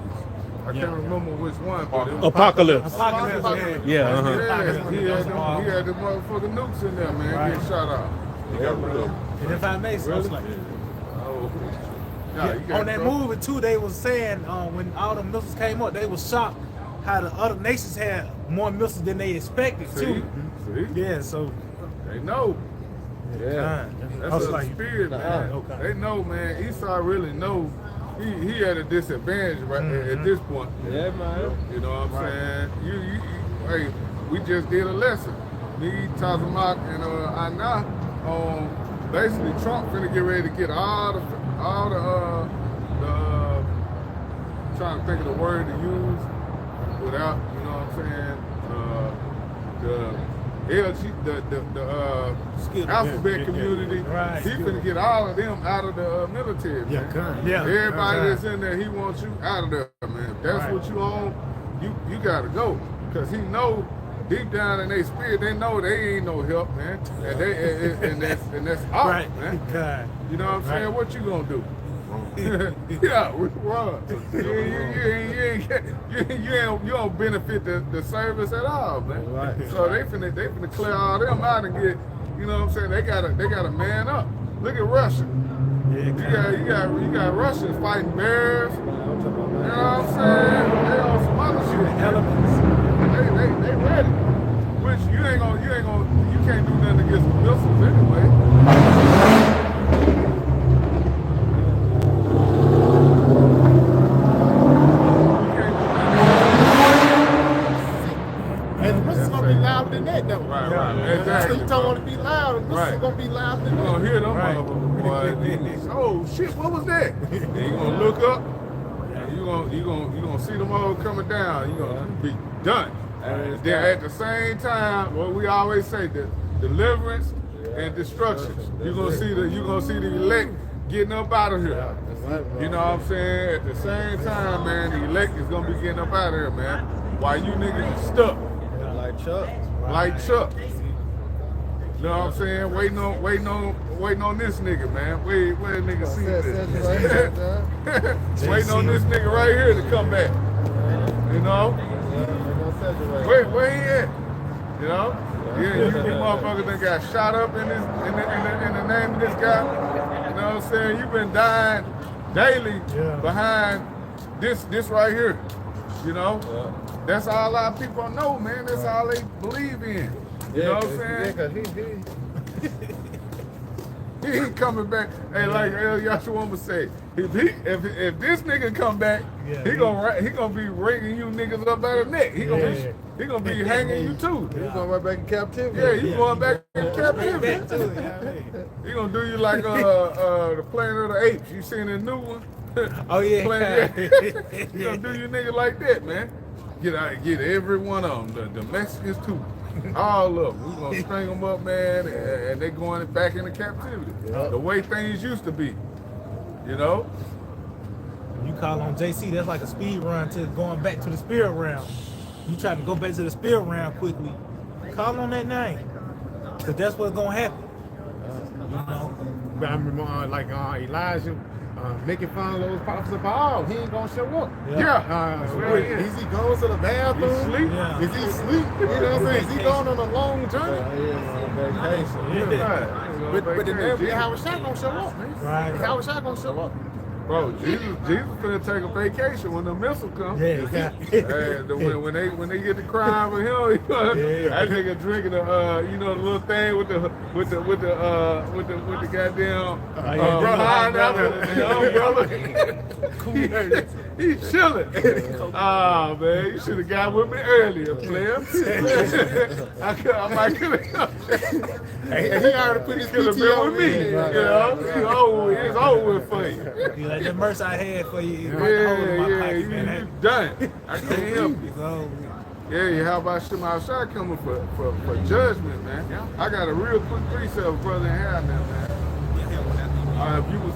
I can't remember which one, but it was Apocalypse. Yeah, he had the motherfucking nukes in there, man. Getting shot out. He got rid of it. And if I may, so I was like, Oh, yeah, you got on that trouble. movie too, they was saying when all the missiles came up, they was shocked how the other nations had more missiles than they expected too. See? Yeah, so They know. Yeah. That's a spirit, man. They know, man. Esau really know. He at a disadvantage right at this point. Yeah, man. You know what I'm saying? You, hey, we just did a lesson. Me, Tazamak, and Anna basically Trump finna get ready to get all the trying to think of the word to use without, you know what I'm saying, the alphabet community, Right. he finna get all of them out of the military, man. Yeah. Everybody that's in there, he wants you out of there, man. If that's what you own, you gotta go. Cause he know deep down in their spirit, they know they ain't no help, man. And that's out, right, man. God. You know what I'm saying? What you gonna do? Yeah, run. You don't benefit the service at all, man. Right. So they finna clear all them out and get, you know what I'm saying? They gotta man up. Look at Russia. You got Russians fighting bears. You know what I'm saying? They on some other shit. Elements. They ready. Which you can't do nothing against the missiles anyway. And the missile's gonna be louder than that, though. Right, So exactly. you don't want to be loud, the missile's gonna be louder than You that. gonna hear them motherfuckers. boy, oh shit, what was that? And you gonna look up, and you gonna see them all coming down. You gonna be done. And then at the same time, what we always say, the deliverance and destruction. You gonna see the elect getting up out of here. You know what I'm saying? At the same time, man, the elect is gonna be getting up out of here, man. While you niggas are stuck. Like Chuck. You know what I'm saying? Waiting on this nigga, man. Where the nigga see this? Waiting on this nigga right here to come back. You know? Where he at? You know? Yeah, you motherfuckers that got shot up in the name of this guy. You know what I'm saying? You've been dying daily behind this right here. You know? That's all a lot of people know, man. That's all they believe in. You know what I'm saying? He coming back. Hey, like El Yashua say, if this nigga come back, he gonna be ringing you niggas up by the neck. He gonna be hanging you too. He's going right back in captivity. Yeah, you going back in captivity. He gonna do you like the Planet of the Apes. You seen the new one? Oh yeah. He gonna do you niggas like that, man. Get every one of them. The Mexicans too. All of them. We're going to string them up, man, and they're going back into captivity. The way things used to be, you know? You call on JC, that's like a speed run to going back to the spirit realm. You try to go back to the spirit realm quickly. Call on that name. Because that's what's going to happen. You know? I remember like Elijah making fun of those prophets of Baal. He ain't gonna show up. Is he going to the bathroom? He sleep? Yeah. Is he sleep? You know what I'm saying? Is he going on a long journey? But the devil, Howard Shot gonna show up, man. Right. Howard Shot gonna show up. Bro, Jesus finna take a vacation when the missile comes. Yeah. When they get to crying for him, that nigga drinking the the little thing with the goddamn umbrella. He's chilling. Ah man, you should have got with me earlier, player. I might could have. Hey, he already put his Could have been with me. You know, it's over with for you. You like the mercy I had for you. You done. I can't help you. Yeah, how about Shema Shah coming for judgment, man? I got a real quick precept, brother, in here, man. If you was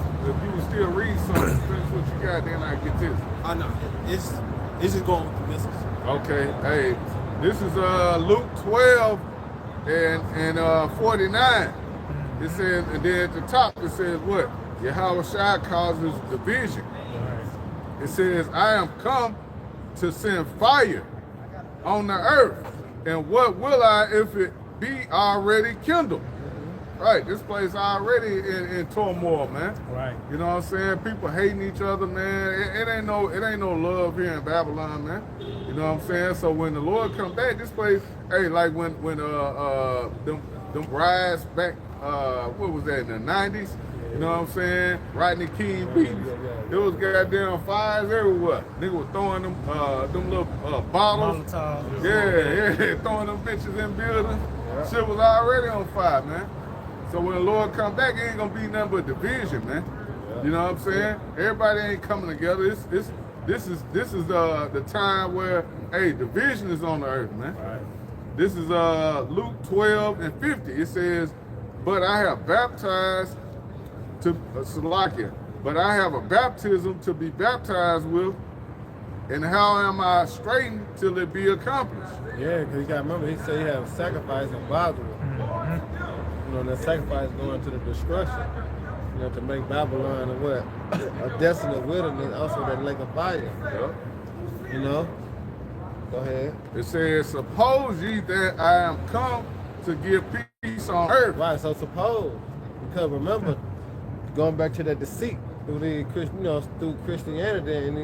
still reading something, finish what you got, then I get this. I know. It's just going with the message. Okay, hey, this is Luke 12 and 49. It says, and then at the top it says what? Yahweh Shai causes division. It says, I am come to send fire on the earth, and what will I if it be already kindled? Right, this place already in turmoil, man. Right. You know what I'm saying? People hating each other, man. It ain't no love here in Babylon, man. You know what I'm saying? So when the Lord come back, this place, hey, like when them brides back, what was that, in the 90s? You know what I'm saying? Rodney King beating. It was goddamn fires everywhere. Nigga was throwing them little bottles. Yeah, throwing them bitches in buildings. Shit was already on fire, man. So when the Lord come back, it ain't gonna be nothing but division, man. You know what I'm saying? Everybody ain't coming together. This is the time where, hey, division is on the earth, man. Right. This is Luke 12 and 50. It says, but I have baptized to Salakia, but I have a baptism to be baptized with, and how am I straightened till it be accomplished? Yeah, because you got to remember, he said he had a sacrifice in Basra. You know, that sacrifice going to the destruction, you know, to make Babylon a desolate wilderness, also that lake of fire. Yep. You know? Go ahead. It says, suppose ye that I am come to give peace on earth. Right, so suppose, because remember, going back to that deceit through through Christianity and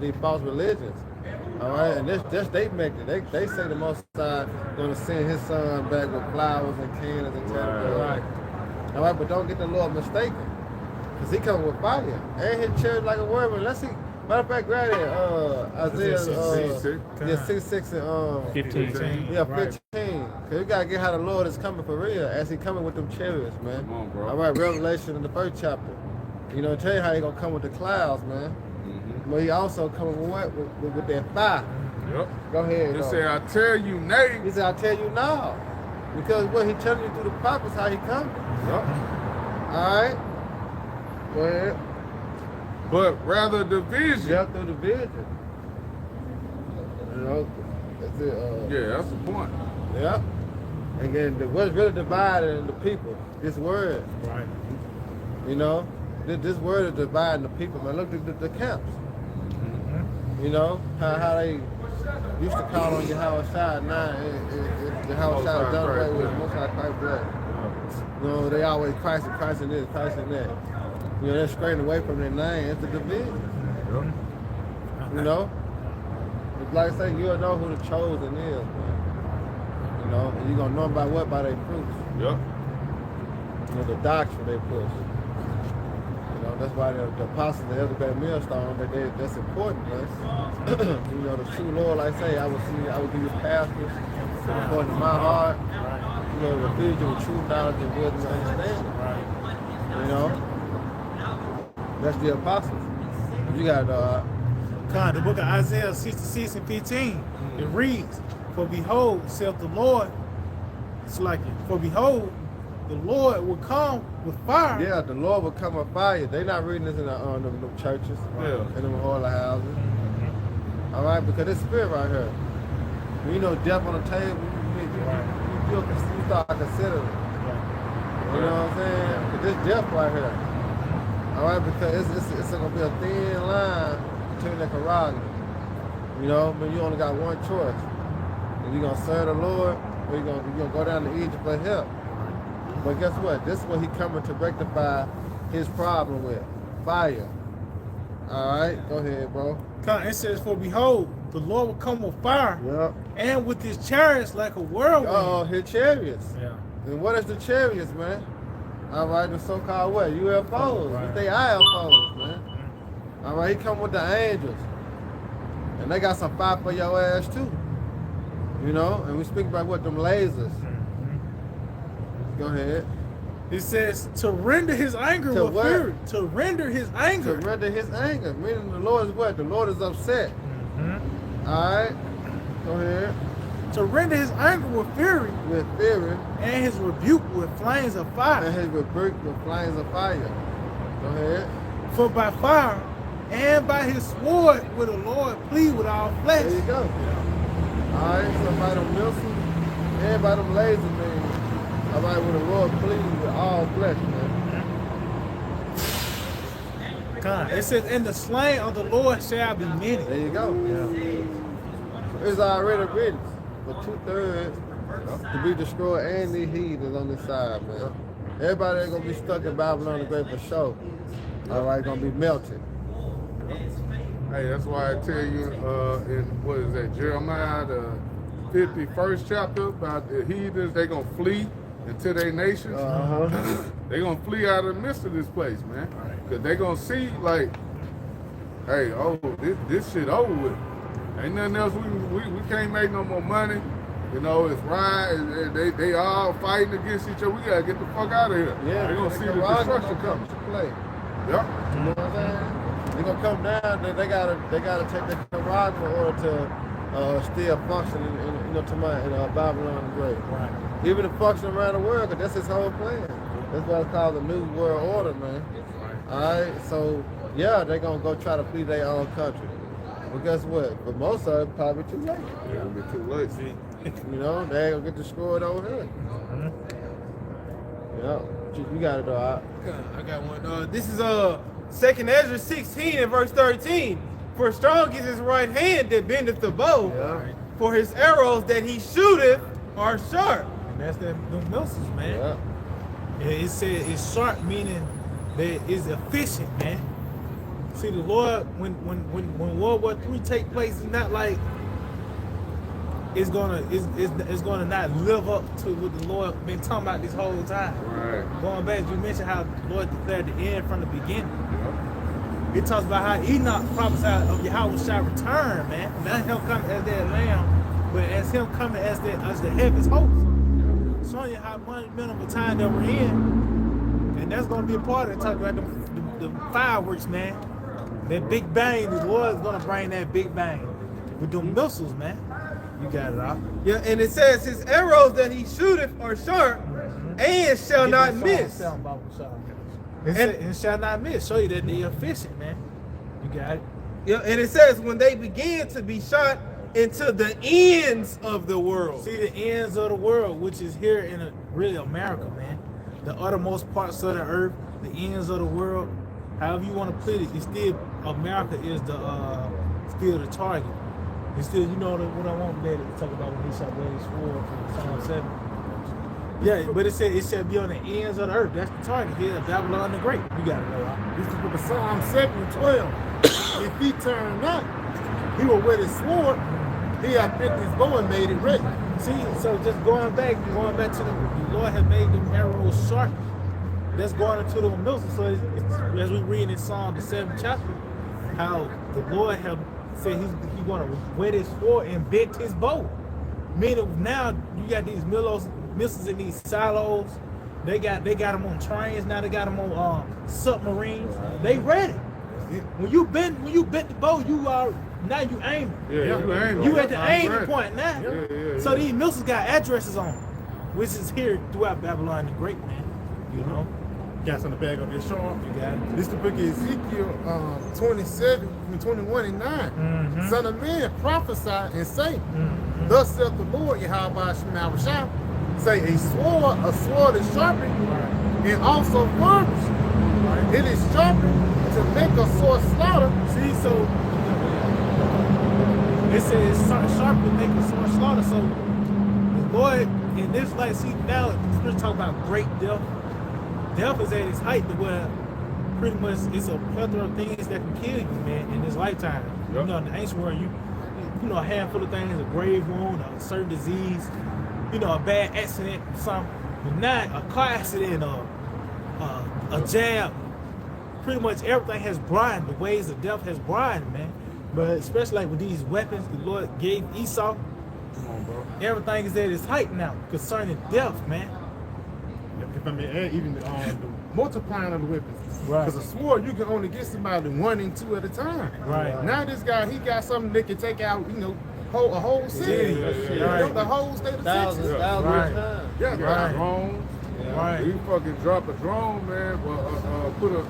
these false religions. All right, and that's they make it. They say the Most High going to send His Son back with flowers and candles and tabernacle. Right. All right, but don't get the Lord mistaken, because He comes with fire. Ain't His church like a worm. Let's see. Matter of fact, right here, Isaiah 6, 6 and 15. Yeah, 15. Cause you gotta get how the Lord is coming for real, as he coming with them chariots, man. Come on, bro. All right, Revelation in the 1st chapter. You know, tell you how he gonna come with the clouds, man. But he also coming with what? With that fire. Yep. Go ahead. He though. said, I tell you, nay. He said, I tell you now. Because what he telling you through the prophets, how he coming. Yep. All right. Go ahead. But rather division. Yeah, through the vision. You know, that's it. Yeah, that's the point. Yeah. And then what's really dividing the people? This word. Right. You know, this word is dividing the people. Man, look at the camps. You know, how they used to call on Yahweh side. Now, Yahweh side is done away with. Most High Christ blood. You know, they always Christ and this, Christ and that. You know, they're straying away from their name. It's the division. You know? It's like I say, you'll know who the chosen is, man. You know, and you're going to know them by what? By their fruits. Yep. You know, the doctrine they push. You know, that's why the apostles, the elder great millstone, that's important, man. You know, the true Lord, like I say, I will give you pastors according to my heart. You know, reveal you with true knowledge and wisdom and understanding. You know? That's the apostles. You got The book of Isaiah 66 and 15, it reads, For behold, saith the Lord, it's like it, for behold, the Lord will come with fire. yeah, the Lord will come with fire. They not reading this in the churches, in them holy houses. All right, because it's spirit right here. When you know death on the table, you start considering it. You know what I'm saying? Because this death right here. All right, because it's going to be a thin line between the prerogative. You know, but you only got one choice. And you're going to serve the Lord, or you're going to go down to Egypt for help. But guess what? This is what he coming to rectify his problem with. Fire. All right, go ahead, bro. It says, For behold, the Lord will come with fire, Yep. and with his chariots like a whirlwind. Oh, his chariots. Yeah. And what is the chariots, man? All right, the so-called what? UFOs. Right. They IFOs, man. All right, he come with the angels. And they got some fire for your ass, too. You know? And we speak about what? Them lasers. Go ahead. It says, to render his anger To with what? fury. To render his anger. To render his anger. Meaning the Lord is what? The Lord is upset. All right? Go ahead. To render his anger with fury, With fury. and his rebuke with flames of fire. And his rebuke with flames of fire. Go ahead. For by fire and by his sword will the Lord plead with all flesh. There you go. All right, so by them missiles and by them laser men, all right, with the Lord pleading with all flesh, man. It says, and the slain of the Lord shall be many. There you go. It's already written for 2/3 to be destroyed, and the heathens on this side, man. Everybody ain't gonna be stuck in Babylon the Great for sure. All right, gonna be melted. Hey, that's why I tell you in, what is that, Jeremiah, the 51st chapter, about the heathens, they going to flee into their nations. They going to flee out of the midst of this place, man. Because they going to see, like, hey, oh, this shit over with. Ain't nothing else, we can't make no more money. You know, it's right, they all fighting against each other. We got to get the fuck out of here. Yeah, They're going to see the destruction coming. Play. Yep. You know what I'm saying? They're gonna come down. They gotta take the Quran in order to still function in Babylon the Great. Right. Even to function around the world, because that's his whole plan. That's why it's called the New World Order, man. All right. So yeah, they're gonna go try to flee their own country. But guess what? For most of it, probably too late. It'll be too late. You know, they ain't gonna get destroyed over here. Yeah. You got it though. I got one. This is 2nd Ezra 16 and verse 13. For strong is his right hand that bendeth the bow, for his arrows that he shooteth are sharp. And that's them missiles, man. Yeah. It said it's sharp, meaning that it's efficient, man. See, the Lord, when World War III take place, it's not like it's gonna not live up to what the Lord been talking about this whole time. Right. Going back, you mentioned how the Lord declared the end from the beginning. It talks about how Enoch prophesied of Yahweh shall return, man. Not him coming as that lamb, but as him coming as the heaven's host. showing you how monumental time that we're in. And that's going to be a part of it, talking about the fireworks, man. That big bang, the Lord is going to bring that big bang with them missiles, man. You got it all. Yeah, and it says his arrows that he shooteth are sharp and shall not miss. And shall not miss. Show you that they're efficient, man. You got it. Yeah, and it says when they begin to be shot into the ends of the world. See the ends of the world, which is here in really America, man. The uttermost parts of the earth, the ends of the world. However you want to put it, it's still America is still the target. It's still, you know what I want today to talk about when he shot Blaze 4 from Psalm 7. Yeah, but it said it shall be on the ends of the earth. That's the target here, Babylon the Great. You got it, right? This is the book of Psalm 7:12. If he turned not, he will wear his sword. He had picked his bow and made it ready. See, so just going back to the Lord had made them arrows sharp. That's going into the missiles. So it's, as we read in Psalm the 7th chapter, how the Lord have said he's going to wet his sword and bent his bow. Meaning now you got these missiles in these silos. They got them on trains. Now they got them on submarines. They ready. When you bent the bow, you are now you aiming. Yeah, you aiming. You at the aiming point now. Yeah. So these missiles got addresses on them, which is here throughout Babylon the Great, man. You know. Got some of the bag of your sharp. You got it. This is the book of Ezekiel 27, 21 and 9. Son of man, prophesy and say, thus saith the Lord, Yahweh Shema Shah, say a sword is sharpened, and also furnished. It is sharpened to make a sword slaughter. See, so it says sharp to make a sword slaughter. So the Lord in this light, see now we're talking about great death. Death is at its height where pretty much it's a plethora of things that can kill you, man, in this lifetime. Yep. You know, in the ancient world, you know, a handful of things, a grave wound, a certain disease, you know, a bad accident, something. But now, a car accident, a jab, pretty much everything has broadened. The ways of death has broadened, man. But especially like with these weapons the Lord gave Esau, Come on, bro. everything is at its height now concerning death, man. If I may add, even the multiplying of the weapons. Right. Because a sword, you can only get somebody 1 and 2 at a time. Right. Now this guy, he got something that can take out, you know, a whole city. Yeah. The whole state of Thousands Texas. Right. times. Yeah, Right. drones. Right. You fucking drop a drone, man. Put a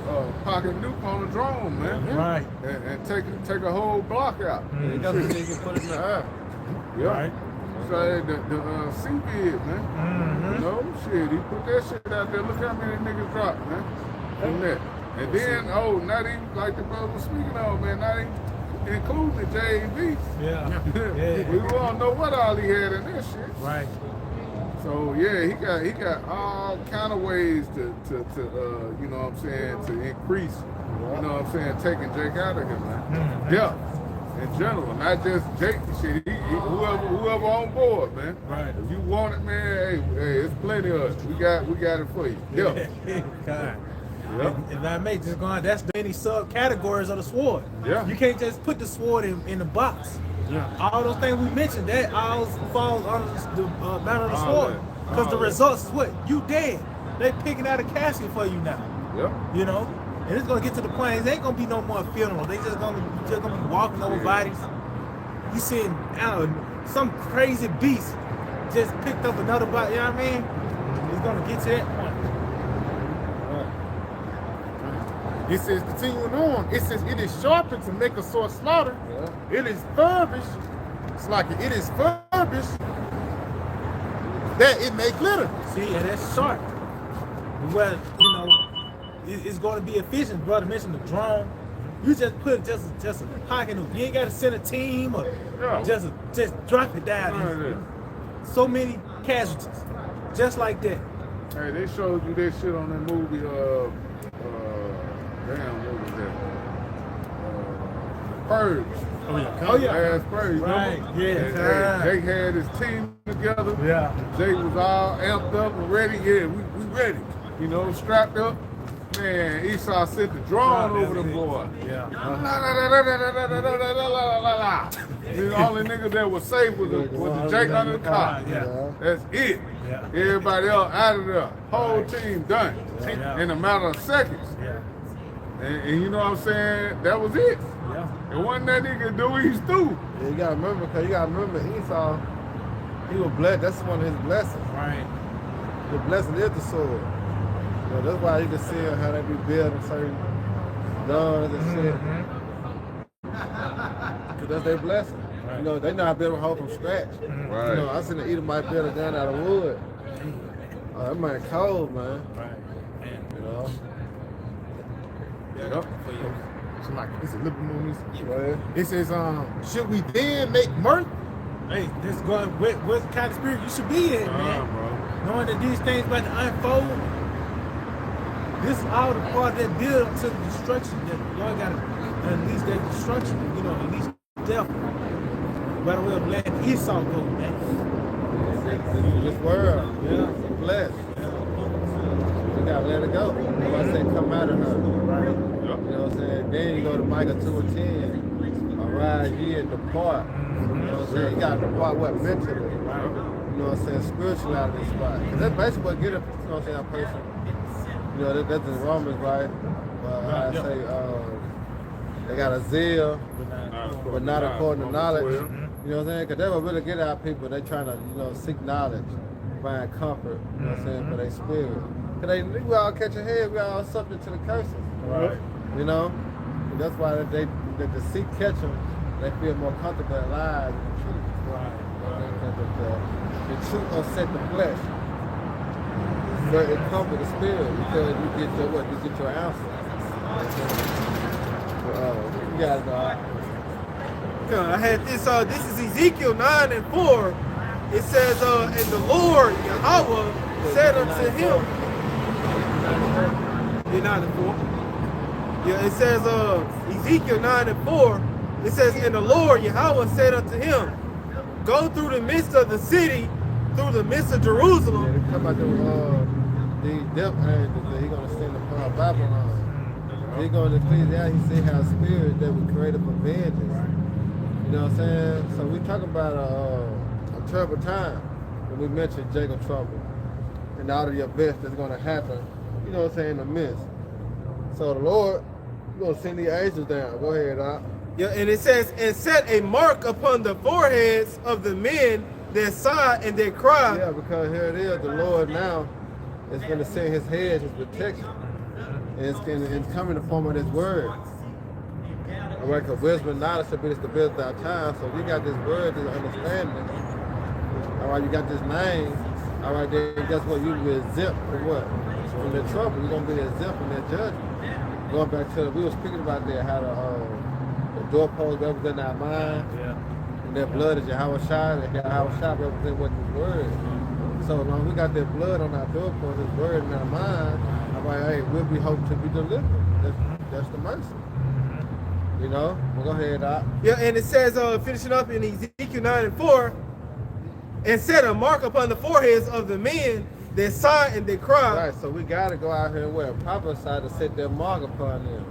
pocket nuke on a drone, man. Right. And take a whole block out. You got something you can put it in the air. Yeah. Right. So the CBID, man. You know, shit, he put that shit out there. Look how many niggas dropped, man. From that. And then, not even like the brother was speaking of, man, not even including the JV. Yeah. We don't know what all he had in that shit. Right. So yeah, he got all kind of ways to you know what I'm saying, to increase, you know what I'm saying, taking Jake out of here, man. Yeah. In general, not just Jake, shit. Whoever on board, man. Right. If you want it, man, hey, it's plenty of it. We got it for you. Yeah. God. Yep. If I may just go on, that's the many subcategories of the sword. Yeah. You can't just put the sword in the box. Yeah. All those things we mentioned, that all falls under the matter of the All sword. that. Because the All that. results is what? You dead. They picking out a casket for you now. Yep. You know? And it's gonna get to the point, there ain't gonna be no more funeral. They just gonna be walking over bodies. You seeing, I don't know, some crazy beast just picked up another body, you know what I mean? It's gonna get to that point. It says, continuing on, it says, it is sharpened to make a sword slaughter. It is furbished. It's like it is furbished that it may glitter. See, and that's sharp. Well, you know, it's going to be efficient. Brother mentioned the drone. You just put just a pocket. You ain't got to send a team or just drop it down. So many casualties, just like that. Hey, they showed you that shit on that movie. Damn, what was that? Purge. Oh yeah. Last Purge. Right. Remember? Yeah. And Jake had his team together. Yeah. Jake was all amped up and ready. Yeah, we ready. You know, strapped up. Man, Esau sent the drone over the board. Yeah. The only nigga that was safe was the Jake under the car. Yeah. That's it. Yeah. Everybody else out of there. Whole team done. Yeah. In a matter of seconds. Yeah. And you know what I'm saying? That was it. Yeah. And wasn't that nigga do, he's through. Yeah, you gotta remember, Esau, he was blessed. That's one of his blessings. Right. The blessing is the sword. You know, that's why you can see how they be building certain guns and shit. Cause that's their blessing. You know, they know how to build a home from scratch. Right. You know, I seen the Edomite build a gun out of wood. That man cold, man. Right. You know. Yeah. So like, it's a little more music. Right. It says, should we then make mirth? Hey, this going what kind of spirit you should be in, man. Bro. Knowing that these things about to unfold. This is all the part that build to the destruction that y'all gotta unleash that destruction, you know, unleash death. By the way of letting Esau go, man. This world, Yeah. blessed. You gotta let it go. I say come out of her. Right. You know what I'm saying? Then you go to Micah 2:10. Arise ye and depart. You know what I'm saying? You gotta depart what? Mentally. You know what I'm saying? Spiritually out of this spot. Because that's basically what get a, you know what I'm saying, a person. You know, that's in Romans, right? I say they got a zeal, but not according to knowledge. You know what I'm saying? Because they will really get out people. They trying to, you know, seek knowledge, find comfort, you know what I'm saying, for their spirit. Because we all catch a head, we all subject to the curses. Right. You know? And that's why the deceit catch them, they feel more comfortable in lies than the truth. Right. The truth will set the flesh. But it comes with the spirit because you get your what? You get your answer. You gotta go. I had this, this is Ezekiel 9:4. It says, and the Lord, Yahweh, said unto him, you're 9:4. Yeah, it says, Ezekiel 9:4, it says, and the Lord, Yahweh, said unto him, go through the midst of the city, through the midst of Jerusalem. Yeah, they come out the death angels that he's gonna send upon Babylon. He's gonna declare out, he said, how spirit that was created for vengeance. You know what I'm saying? So we talking about a terrible time when we mentioned Jacob trouble and all of the events that's gonna happen, you know what I'm saying, in the midst. So the Lord, we're gonna send the angels down. Go ahead, Doc. Yeah, and it says, and set a mark upon the foreheads of the men that sigh and that cry. Yeah, because here it is, the Lord now is gonna send his hedge, his protection. And it's coming in the form of this word. All right, because wisdom and knowledge should be the stability of our time. So we got this word, this understanding. All right, you got this name. All right, then guess what? You be exempt from what? From the trouble. You're gonna be exempt from that judgment. Going back to we were speaking about that, how the doorpost represent our mind. Yeah. And that blood is Yahweh Shai, and Yahweh Shai represent what this word. So long we got that blood on our doorpost, this word in our mind. I'm like, hey, we'll be hoping to be delivered. That's the mercy. You know? Well, go ahead, Doc. Yeah, and it says, finishing up in Ezekiel 9:4, and set a mark upon the foreheads of the men that sigh and that cry. Right, so we got to go out here and prophesy to set that mark upon them.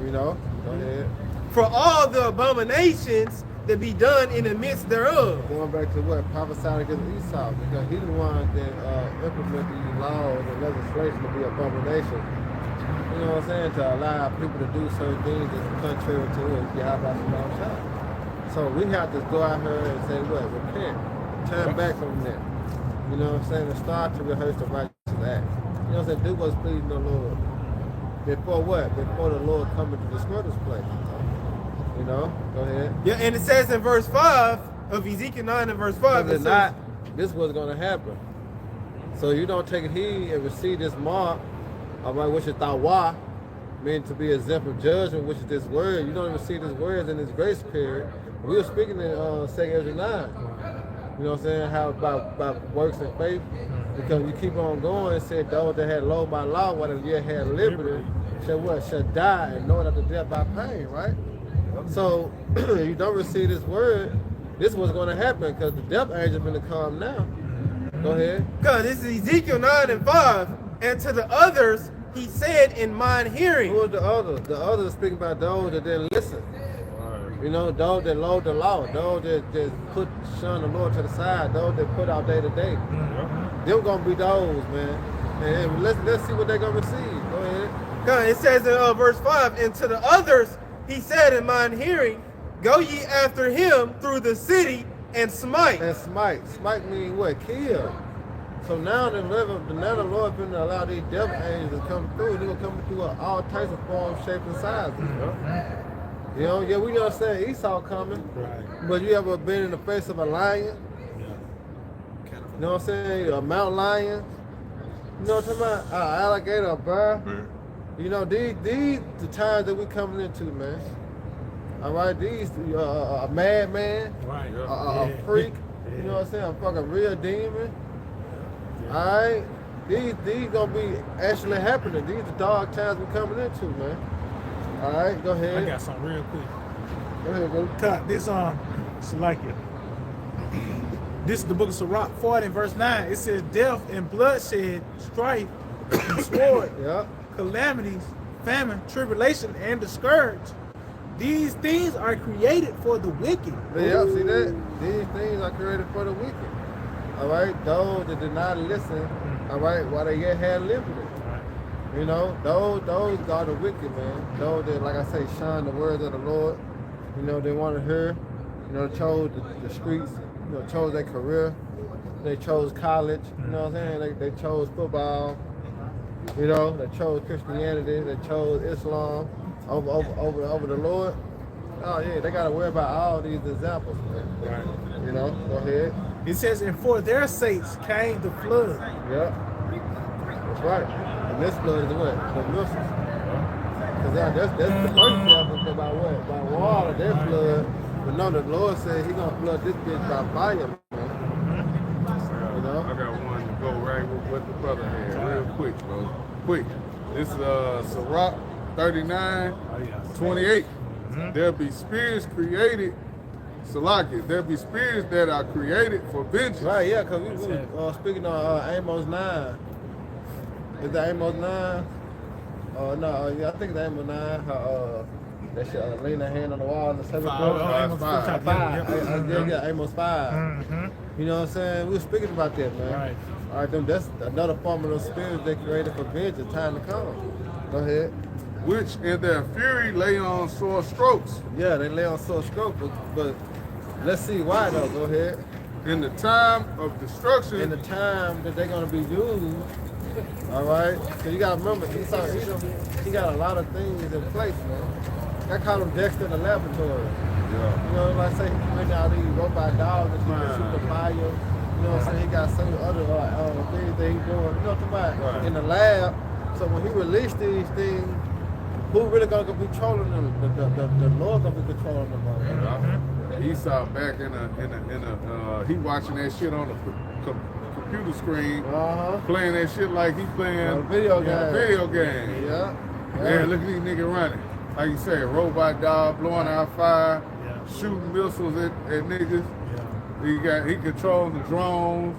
You know? Go ahead. For all the abominations that be done in the midst thereof. Going back to what? Prophesying against Esau, because he's the one that implemented these laws and legislation to be abomination. You know what I'm saying? To allow people to do certain things that's contrary to what Yahweh Shai. So we have to go out here and say what? Repent. Turn back from that. You know what I'm saying? And start to rehearse the righteous act. You know what I'm saying? Do what's pleasing the Lord. Before what? Before the Lord coming to destroy this place. You know? Go ahead. Yeah, and it says in verse 5 of Ezekiel 9 and verse 5. Because if not, this was going to happen. So you don't take heed and receive this mark, all right, which is tawah, meaning to be exempt from judgment, which is this word. You don't even see this word in this grace period. We were speaking in 2 Ezra 9. You know what I'm saying? How about works and faith? Because you keep on going and said those that had low by law, while they yet had liberty, shall what? Shall die and know after death by pain, right? So you don't receive this word, this was going to happen because the death angel is going to come now. Go ahead. God, this is Ezekiel 9 and 5. And to the others, he said in mine hearing. Who are the others? The others speaking about those that didn't listen. You know, those that load the law, those that just shun the Lord to the side, those that put out day to day. Them gonna be those, man. And let's see what they're gonna receive. Go ahead. It says in verse 5, and to the others he said in mine hearing, go ye after him through the city and smite. And smite. Smite means what? Kill. So now the Lord been allow these devil angels to come through. They're gonna come through all types of forms, shapes, and sizes. You know, yeah, we understand Esau coming, but you ever been in the face of a lion? You know what I'm saying? A mountain lion. You know what I'm talking about? An alligator, a bear. You know, these the times that we coming into, man. All right, these a madman, a freak. You know what I'm saying? A fucking real demon. All right, these gonna be actually happening. These the dark times we coming into, man. All right, go ahead. I got something real quick. Go ahead, bro. Cut this Salakia. This is the book of Sirach 40 and verse 9. It says, death and bloodshed, strife and sword, calamities, famine, tribulation, and the scourge. These things are created for the wicked. Yeah, see that? These things are created for the wicked. All right, those that did not listen, all right, while they yet had liberty. You know, those are the wicked, man. Those that, like I say, shun the words of the Lord. You know, they want to hear. You know, chose the streets. You know, chose their career. They chose college. You know what I'm saying? They chose football. You know, they chose Christianity. They chose Islam over the Lord. Oh yeah, they got to worry about all these examples, man. You know, go ahead. It says, and for their sakes came the flood. Yeah, that's right. And this flood is what? The missiles. Because that's the first example about what? By water, that flood. But no, the Lord said He gonna flood this bitch by fire, man. You know? I got one to go right with what the brother had, real quick, bro. Quick. This is Sirach 39, 28. There'll be spirits created, Salaki, there'll be spirits that are created for vengeance. Right, yeah, because we were speaking on Amos 9. Is that Amos 9? No, yeah, I think it's Amos 9. How they should lean their hand on the wall and the 7th Amos 5. Yeah, Amos 5. You know what I'm saying? We were speaking about that, man. Right. All right, then that's another form of those spirits they created for vengeance, time to come. Go ahead. Which in their fury lay on sore strokes. Yeah, they lay on sore strokes, but let's see why though. Go ahead. In the time of destruction. In the time that they're gonna be used. All right. So you gotta remember, he got a lot of things in place, man. I call him Dexter in the laboratory. Yeah. You know, like I say, he created all these robot dogs that can shoot the fire. You know what I'm saying? He got some other things that he's doing. You know what I'm talking about? In the lab. So when he released these things, who really gonna be controlling them? The Lord gonna be controlling them. Esau back in a he watching that shit on the computer screen, playing that shit like he playing a video game. Yeah. Man, look at these niggas running. Like you say, a robot dog blowing out fire, shooting missiles at niggas. He controls the drones,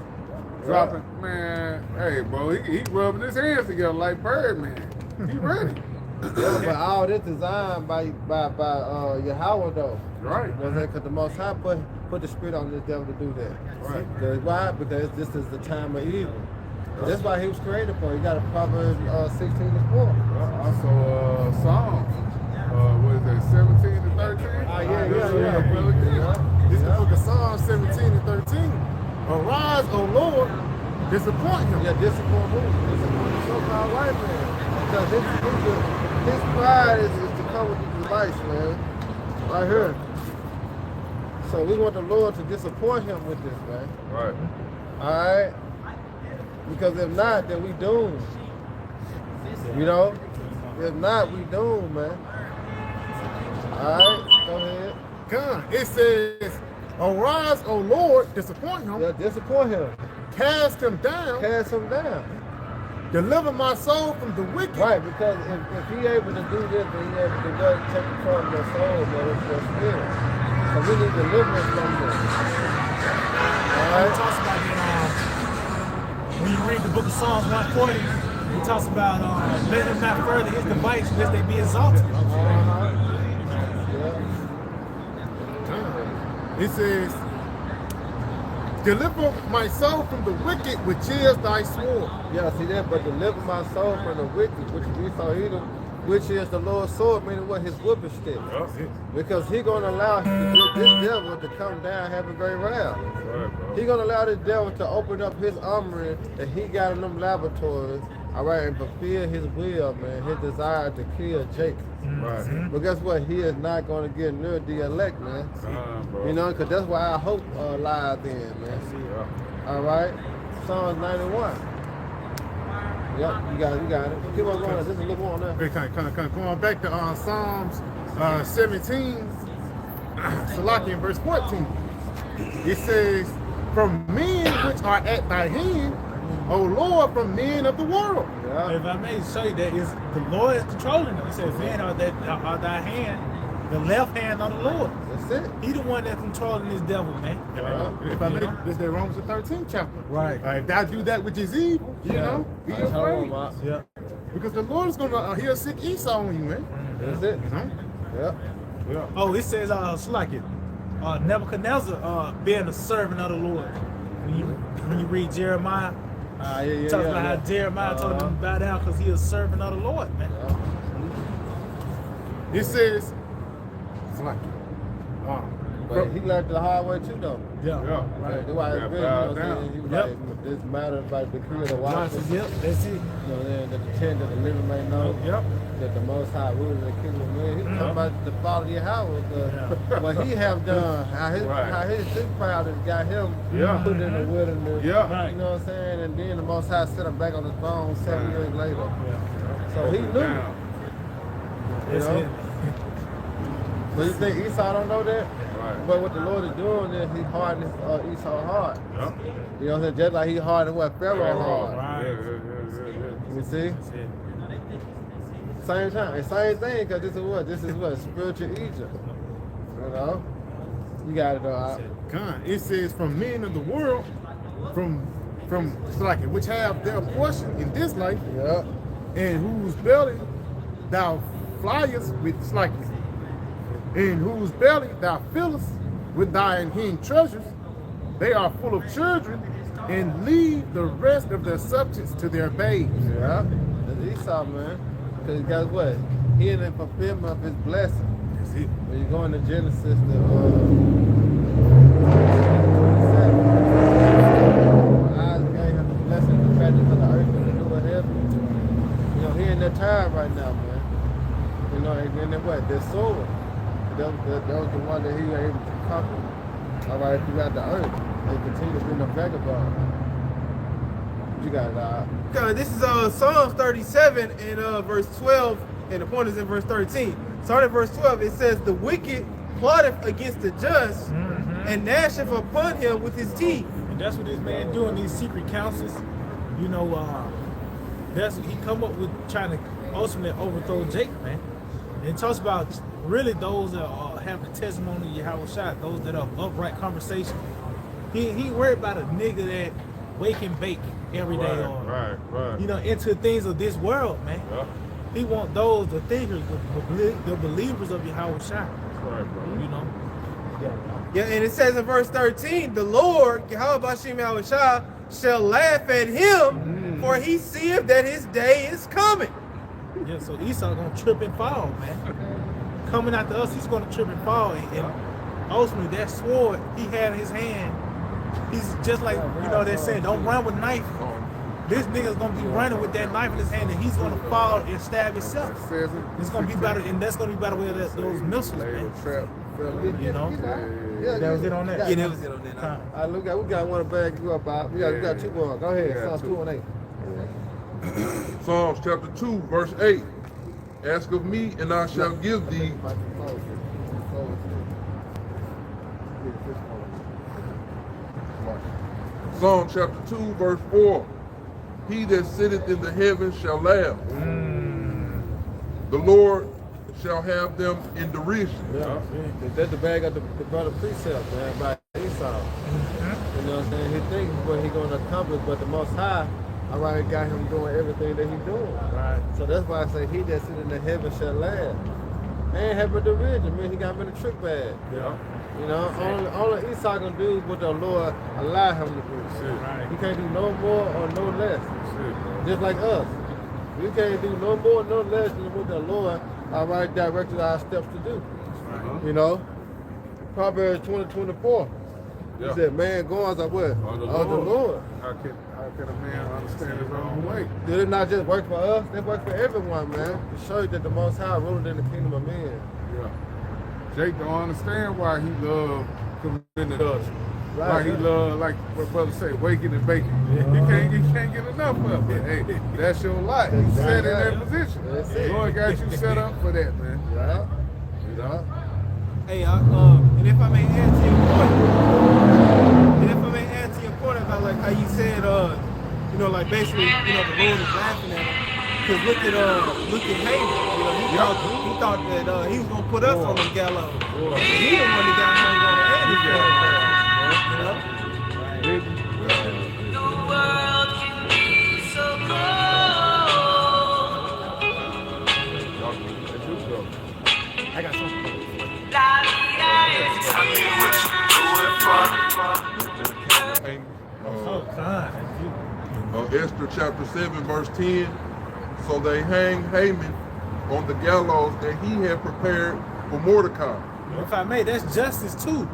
dropping. Man, hey bro, he rubbing his hands together like Birdman. He ready. Yeah, but all this designed by Yahweh though. Right. You know what I'm saying? Because the Most High put the spirit on this devil to do that. Right. Because why? Because this is the time of evil. That's why he was created for. He got a Proverbs 16 to 4. Also, Psalms. What is that? 17 to 13. This is the book of Psalms 17 and 13. Arise, O Lord, disappoint him. Yeah, disappoint who? Disappoint the so-called white man. Because his pride is to come with the device, man. Right here. So we want the Lord to disappoint him with this, man. Right. Alright? Because if not, then we doomed. You know? If not, we doomed, man. Alright, go ahead. Come. It says, arise, O Lord, disappoint him. Yeah, disappoint him. Cast him down. Cast him down. Deliver my soul from the wicked. Right, because if he able to do this, then he able to go take control of your soul, your spirit. So we need deliverance from this. Alright? It talks about when you read the book of Psalms 140, it talks about let him not further his device lest they be exalted. It says, deliver my soul from the wicked, which is thy sword. Yeah, see that, but deliver my soul from the wicked, which is Esau Edom, which is the Lord's sword, meaning what? His whipping stick. Because he gonna allow this devil to come down having great wrath. He gonna allow this devil to open up his armory that he got in them laboratories, all right, and fulfill his will, man, his desire to kill Jacob. Right. But guess what? He is not gonna get near the elect, man. You know, because that's why our hope lies in, man. All right, Psalms 91. Yep, you got it. Keep on going. Just a little more on that. Okay, going back to Psalms 17, Salaki in verse 14. It says, from men which are at thy hand, O Lord, from men of the world. Yeah. If I may show you that is the Lord is controlling them. He says, "Man, are thy hand, the left hand of the Lord." That's it. He the one that's controlling this devil, man. If I may, this is the Romans the 13th chapter. Right. If thou do that which is evil, you know, be That's how afraid. I'm out. Yeah. Because the Lord is gonna he'll sick Esau on you, man. That's it. You know? Yeah. Oh, it says, Slaki, Nebuchadnezzar being a servant of the Lord. When you read Jeremiah, talks about how Jeremiah told him to bow down because he is a servant of the Lord, man. It says, it's like, But he learned the hard way too, though. Yeah. Right. That's why it's really, you know what I'm saying? He was Yep. like, this matter about the decree of the watchman. Yep, that's it. You know what I'm saying? That the tent that the living may know. Yep. That the Most High ruler of the kingdom of men. He was talking about the father of Yahweh. What he have done, how his crowd has got him put in the wilderness. Yeah. Right. You know what I'm saying? And then the Most High set him back on his throne 7 years later. So he knew. You That's know? it. So you think Esau don't know that? Right. But what the Lord is doing is he hardening Esau heart. You know what I'm saying? Just like he hardened what Pharaoh hard. Right. You see? That's it. Same time, and same thing, because this is what? Spiritual Egypt. You know? You got it though. God, it says from men of the world, from Slaki, which have their portion in this life, Yeah. and whose belly thou fliest with Slaki, in whose belly thou fillest with thine hidden treasures. They are full of children, and leave the rest of their substance to their babes. Yeah. That's Esau, man. Because guess what? He in the fulfillment of his blessing. That's it. When you go into Genesis, the 27, Isaac gave him the blessing, the fatness of the earth and the new of heaven. You know, he in that time right now, man. You know, and then what? Their sword. That was the one that he was able to conquer. All right, throughout the earth. They continue to be the vagabond. You got it, God, this is Psalms 37 and verse 12, and the point is in verse 13. Starting at verse 12, it says, "The wicked plotteth against the just, and gnasheth upon him with his teeth." And that's what this man doing, these secret councils. You know, that's what he come up with, trying to ultimately overthrow Jacob, man. And it talks about really those that have the testimony of Yahweh Shai, those that are upright conversation. He worried about a nigga that wake and bake every day, or Right. you know, into things of this world, man. Yeah. He want those, the thinkers, the believers of Yahweh Shai. Right, bro. You know. Yeah, and it says in verse 13, "The Lord, Yahweh Bashim Yahushua, shall laugh at him, for he seeth that his day is coming." Yeah, so Esau gonna trip and fall, man. Coming after us, he's gonna trip and fall, and ultimately that sword he had in his hand, he's just like, you know, they're saying, don't run with knife. This nigga's gonna be running with that knife in his hand, and he's gonna fall and stab himself. It's gonna be better, and that's gonna be better with those missiles, man. You know? That was it on that. Yeah, that was it on that. All right, we got one bag you up, Bob. We got two more. Go ahead. Yeah, Psalms 2 and 8. Psalms chapter 2, verse 8. Ask of me, and I shall give thee Psalm chapter 2, verse 4. He that sitteth in the heavens shall laugh. The Lord shall have them in derision. Yeah. That's the bag of the brother precept, man, by Esau. You know what I'm saying? He thinks what he's going to accomplish, but the Most High, all right, got him doing everything that he's doing. Right. So that's why I say he that sit in the heaven shall laugh. Man, have a derision, man. He got him in a trick bag. Yeah. You know, only Esau can do what the Lord allow him to do. Right. He can't do no more or no less. Just like us. We can't do no more, no less than what the Lord already directed our steps to do. You know? Proverbs 20:24. He said, man goes are what? Of the Lord. How can a man understand his own way? Did it not just work for us? It worked for everyone, man. To show you that the Most High ruled in the kingdom of men. Yeah. Jake don't understand why he loved committing adultery. Right. Why he loved, like what brother say, waking and baking. He can't get enough of it. Hey, that's your life. You set in that position. That's The it. Lord got you set up for that, man. Yeah. You know? Hey, and if I may add to your point about like how you said, you know, like basically, you know, the Lord is laughing at him. Cause look at Haman. You know, he thought that he was gonna put us on the gallows. He didn't want to got hung on the end. You know. The world can be so cold. I got something. Esther chapter 7 verse 10. So they hang Haman on the gallows that he had prepared for Mordecai. If I may, that's justice too.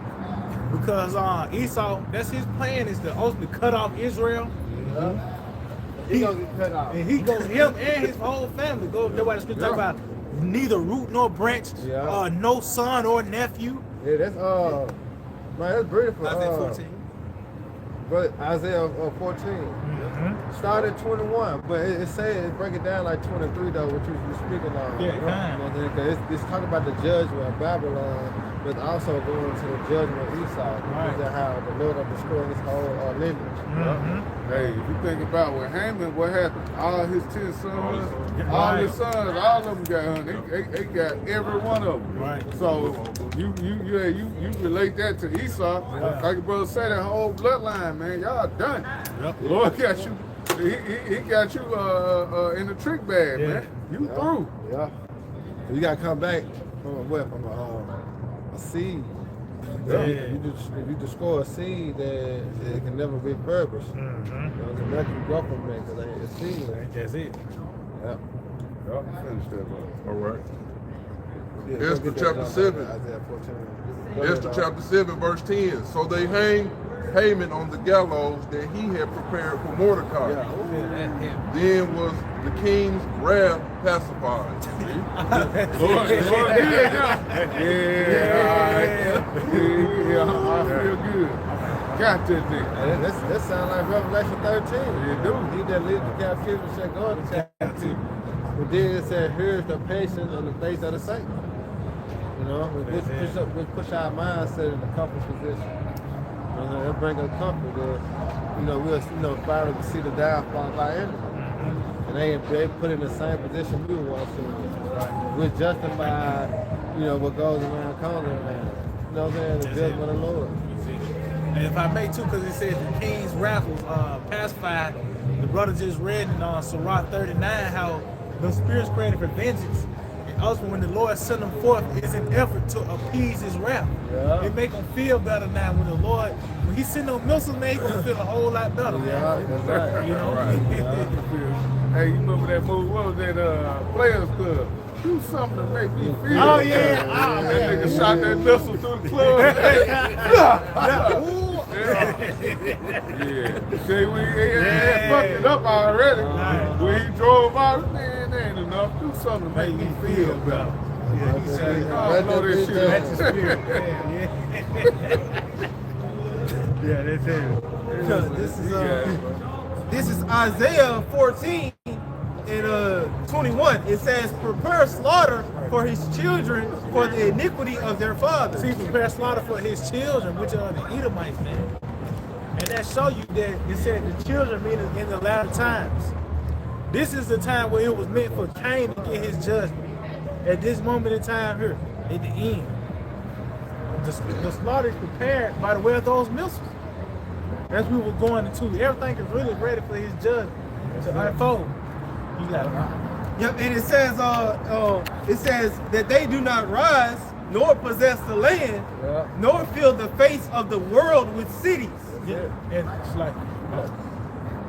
Because Esau, that's his plan, is to ultimately cut off Israel. He gonna get cut off. And him and his whole family. That's why the scripture talk about neither root nor branch, no son or nephew. Yeah, that's man, that's beautiful. Isaiah 14. But Isaiah 14. Started at 21, but it says it break it down like 23 though, what you're speaking on. Yeah, you know what I'm saying? 'Cause it's talking about the judgment of Babylon, but also going to the judgment of Esau. Because of how the Lord will destroy his whole lineage. Hey, if you think about what Haman, what happened? All his 10 sons, all of them got hunted. They got every one of them. Right. So you relate that to Esau. Like your brother said, that whole bloodline, man, y'all done. The Lord got you. He got you in the trick bag, man. You through. Yeah. You gotta come back from a seed. Yeah. If you destroy a seed, then it can never be refurbished. You know, that can grow from that because it's a seed. That's it. Yeah. Y'all finish that, bro. All right. Yeah, Esther go get chapter that 7. Isaiah 14. Esther chapter 7 verse 10. So they hang Haman on the gallows that he had prepared for Mordecai. Then was the king's wrath pacified. Lord did that. Yeah, I feel good. Got that thing. That sounds like Revelation 13. You do. He that leads the captivity shall go into captivity. But then it said, here's the patience on the face of the saints. You know, we push our mindset in the comfort position. You know, it'll bring us comfort that, we'll finally see the downfall of our enemy. And they put in the same position we were once in. We're justified, what goes around comes around. You know what I'm saying? The judgment of the Lord. And if I may too, because it says the king's wrath was pacified. The brother just read in Sirach 39 how the spirits created for vengeance. And also when the Lord sent them forth, it's an effort to appease his wrath. Yeah. It make them feel better now when the Lord, when he send them missiles, man, he gonna feel a whole lot better. Yeah, that's right. You know? Hey, you remember that movie? What was that? Players Club. Do something to make me feel. Oh yeah. That nigga shot that missile through the club. Yeah. See, we fucked it up already. When he drove out, man, that ain't enough. Do something to make me feel better. Yeah, he said, I know this shit. that's the spirit. Yeah, that's it. This is Isaiah 14 and 21. It says, prepare slaughter for his children for the iniquity of their fathers. See, prepare slaughter for his children, which are the Edomites, man. And that show you that it said the children meaning in the latter times. This is the time where it was meant for Cain to get his judgment. At this moment in time here, at the end. The slaughter is prepared by the way of those missiles. As we were going into, everything is really ready for his judgment to unfold. You got it. Yep, and it says that they do not rise nor possess the land, Yeah. nor fill the face of the world with cities. Yeah, and it's like,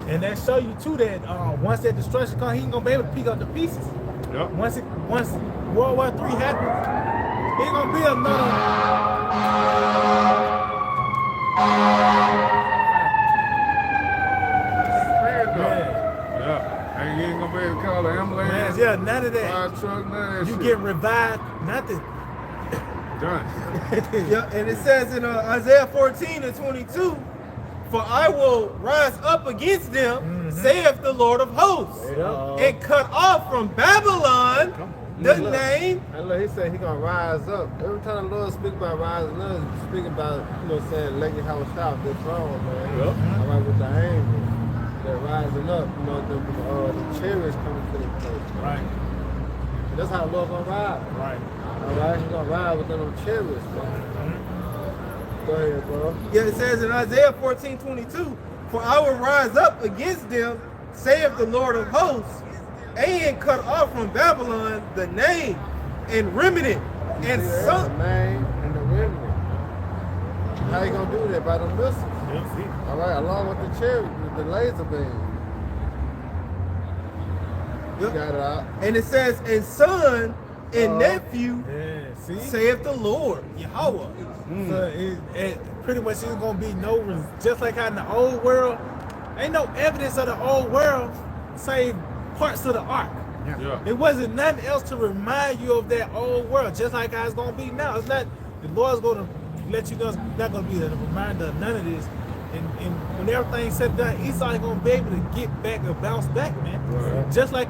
and that show you too that once that destruction comes, he ain't gonna be able to pick up the pieces. Yep. Once World War III happens, he ain't gonna be another. Yeah. And you ain't gonna be able to call the ambulance. Yeah, none of that. Fire truck, none of that You shit. get revived, nothing. done. Yeah, and it says in Isaiah 14:22, for I will rise up against them, saith the Lord of hosts, and cut off from Babylon the Look. name. And look, he said he gonna rise up. Every time the Lord speak about rising up, he's speaking about, you know, saying, let your house shout, this throne, man. Yep. All right, with the angels. They're rising up, you know, the chariots coming to the place. Right, That's how the Lord gonna rise. right. All right, he's gonna ride with them chariots, man. Go ahead, bro. Yeah, it says in Isaiah 14:22, for I will rise up against them, saith the Lord of hosts, and cut off from Babylon the name and remnant and See, son. the name and the remnant. How you gonna do that? By the missiles. All right, along with the chariot, the laser beam. You Yep. got it out. And it says, and son and nephew, Yeah, see? saith the Lord, Yahweh. So it pretty much is gonna be just like how in the old world, ain't no evidence of the old world save parts of the ark. Yeah. It wasn't nothing else to remind you of that old world, just like how it's gonna be now. It's not the Lord's gonna let you know it's not gonna be a reminder of none of this. And when everything's said and done, Esau's gonna be able to get back or bounce back, man. Right. Just like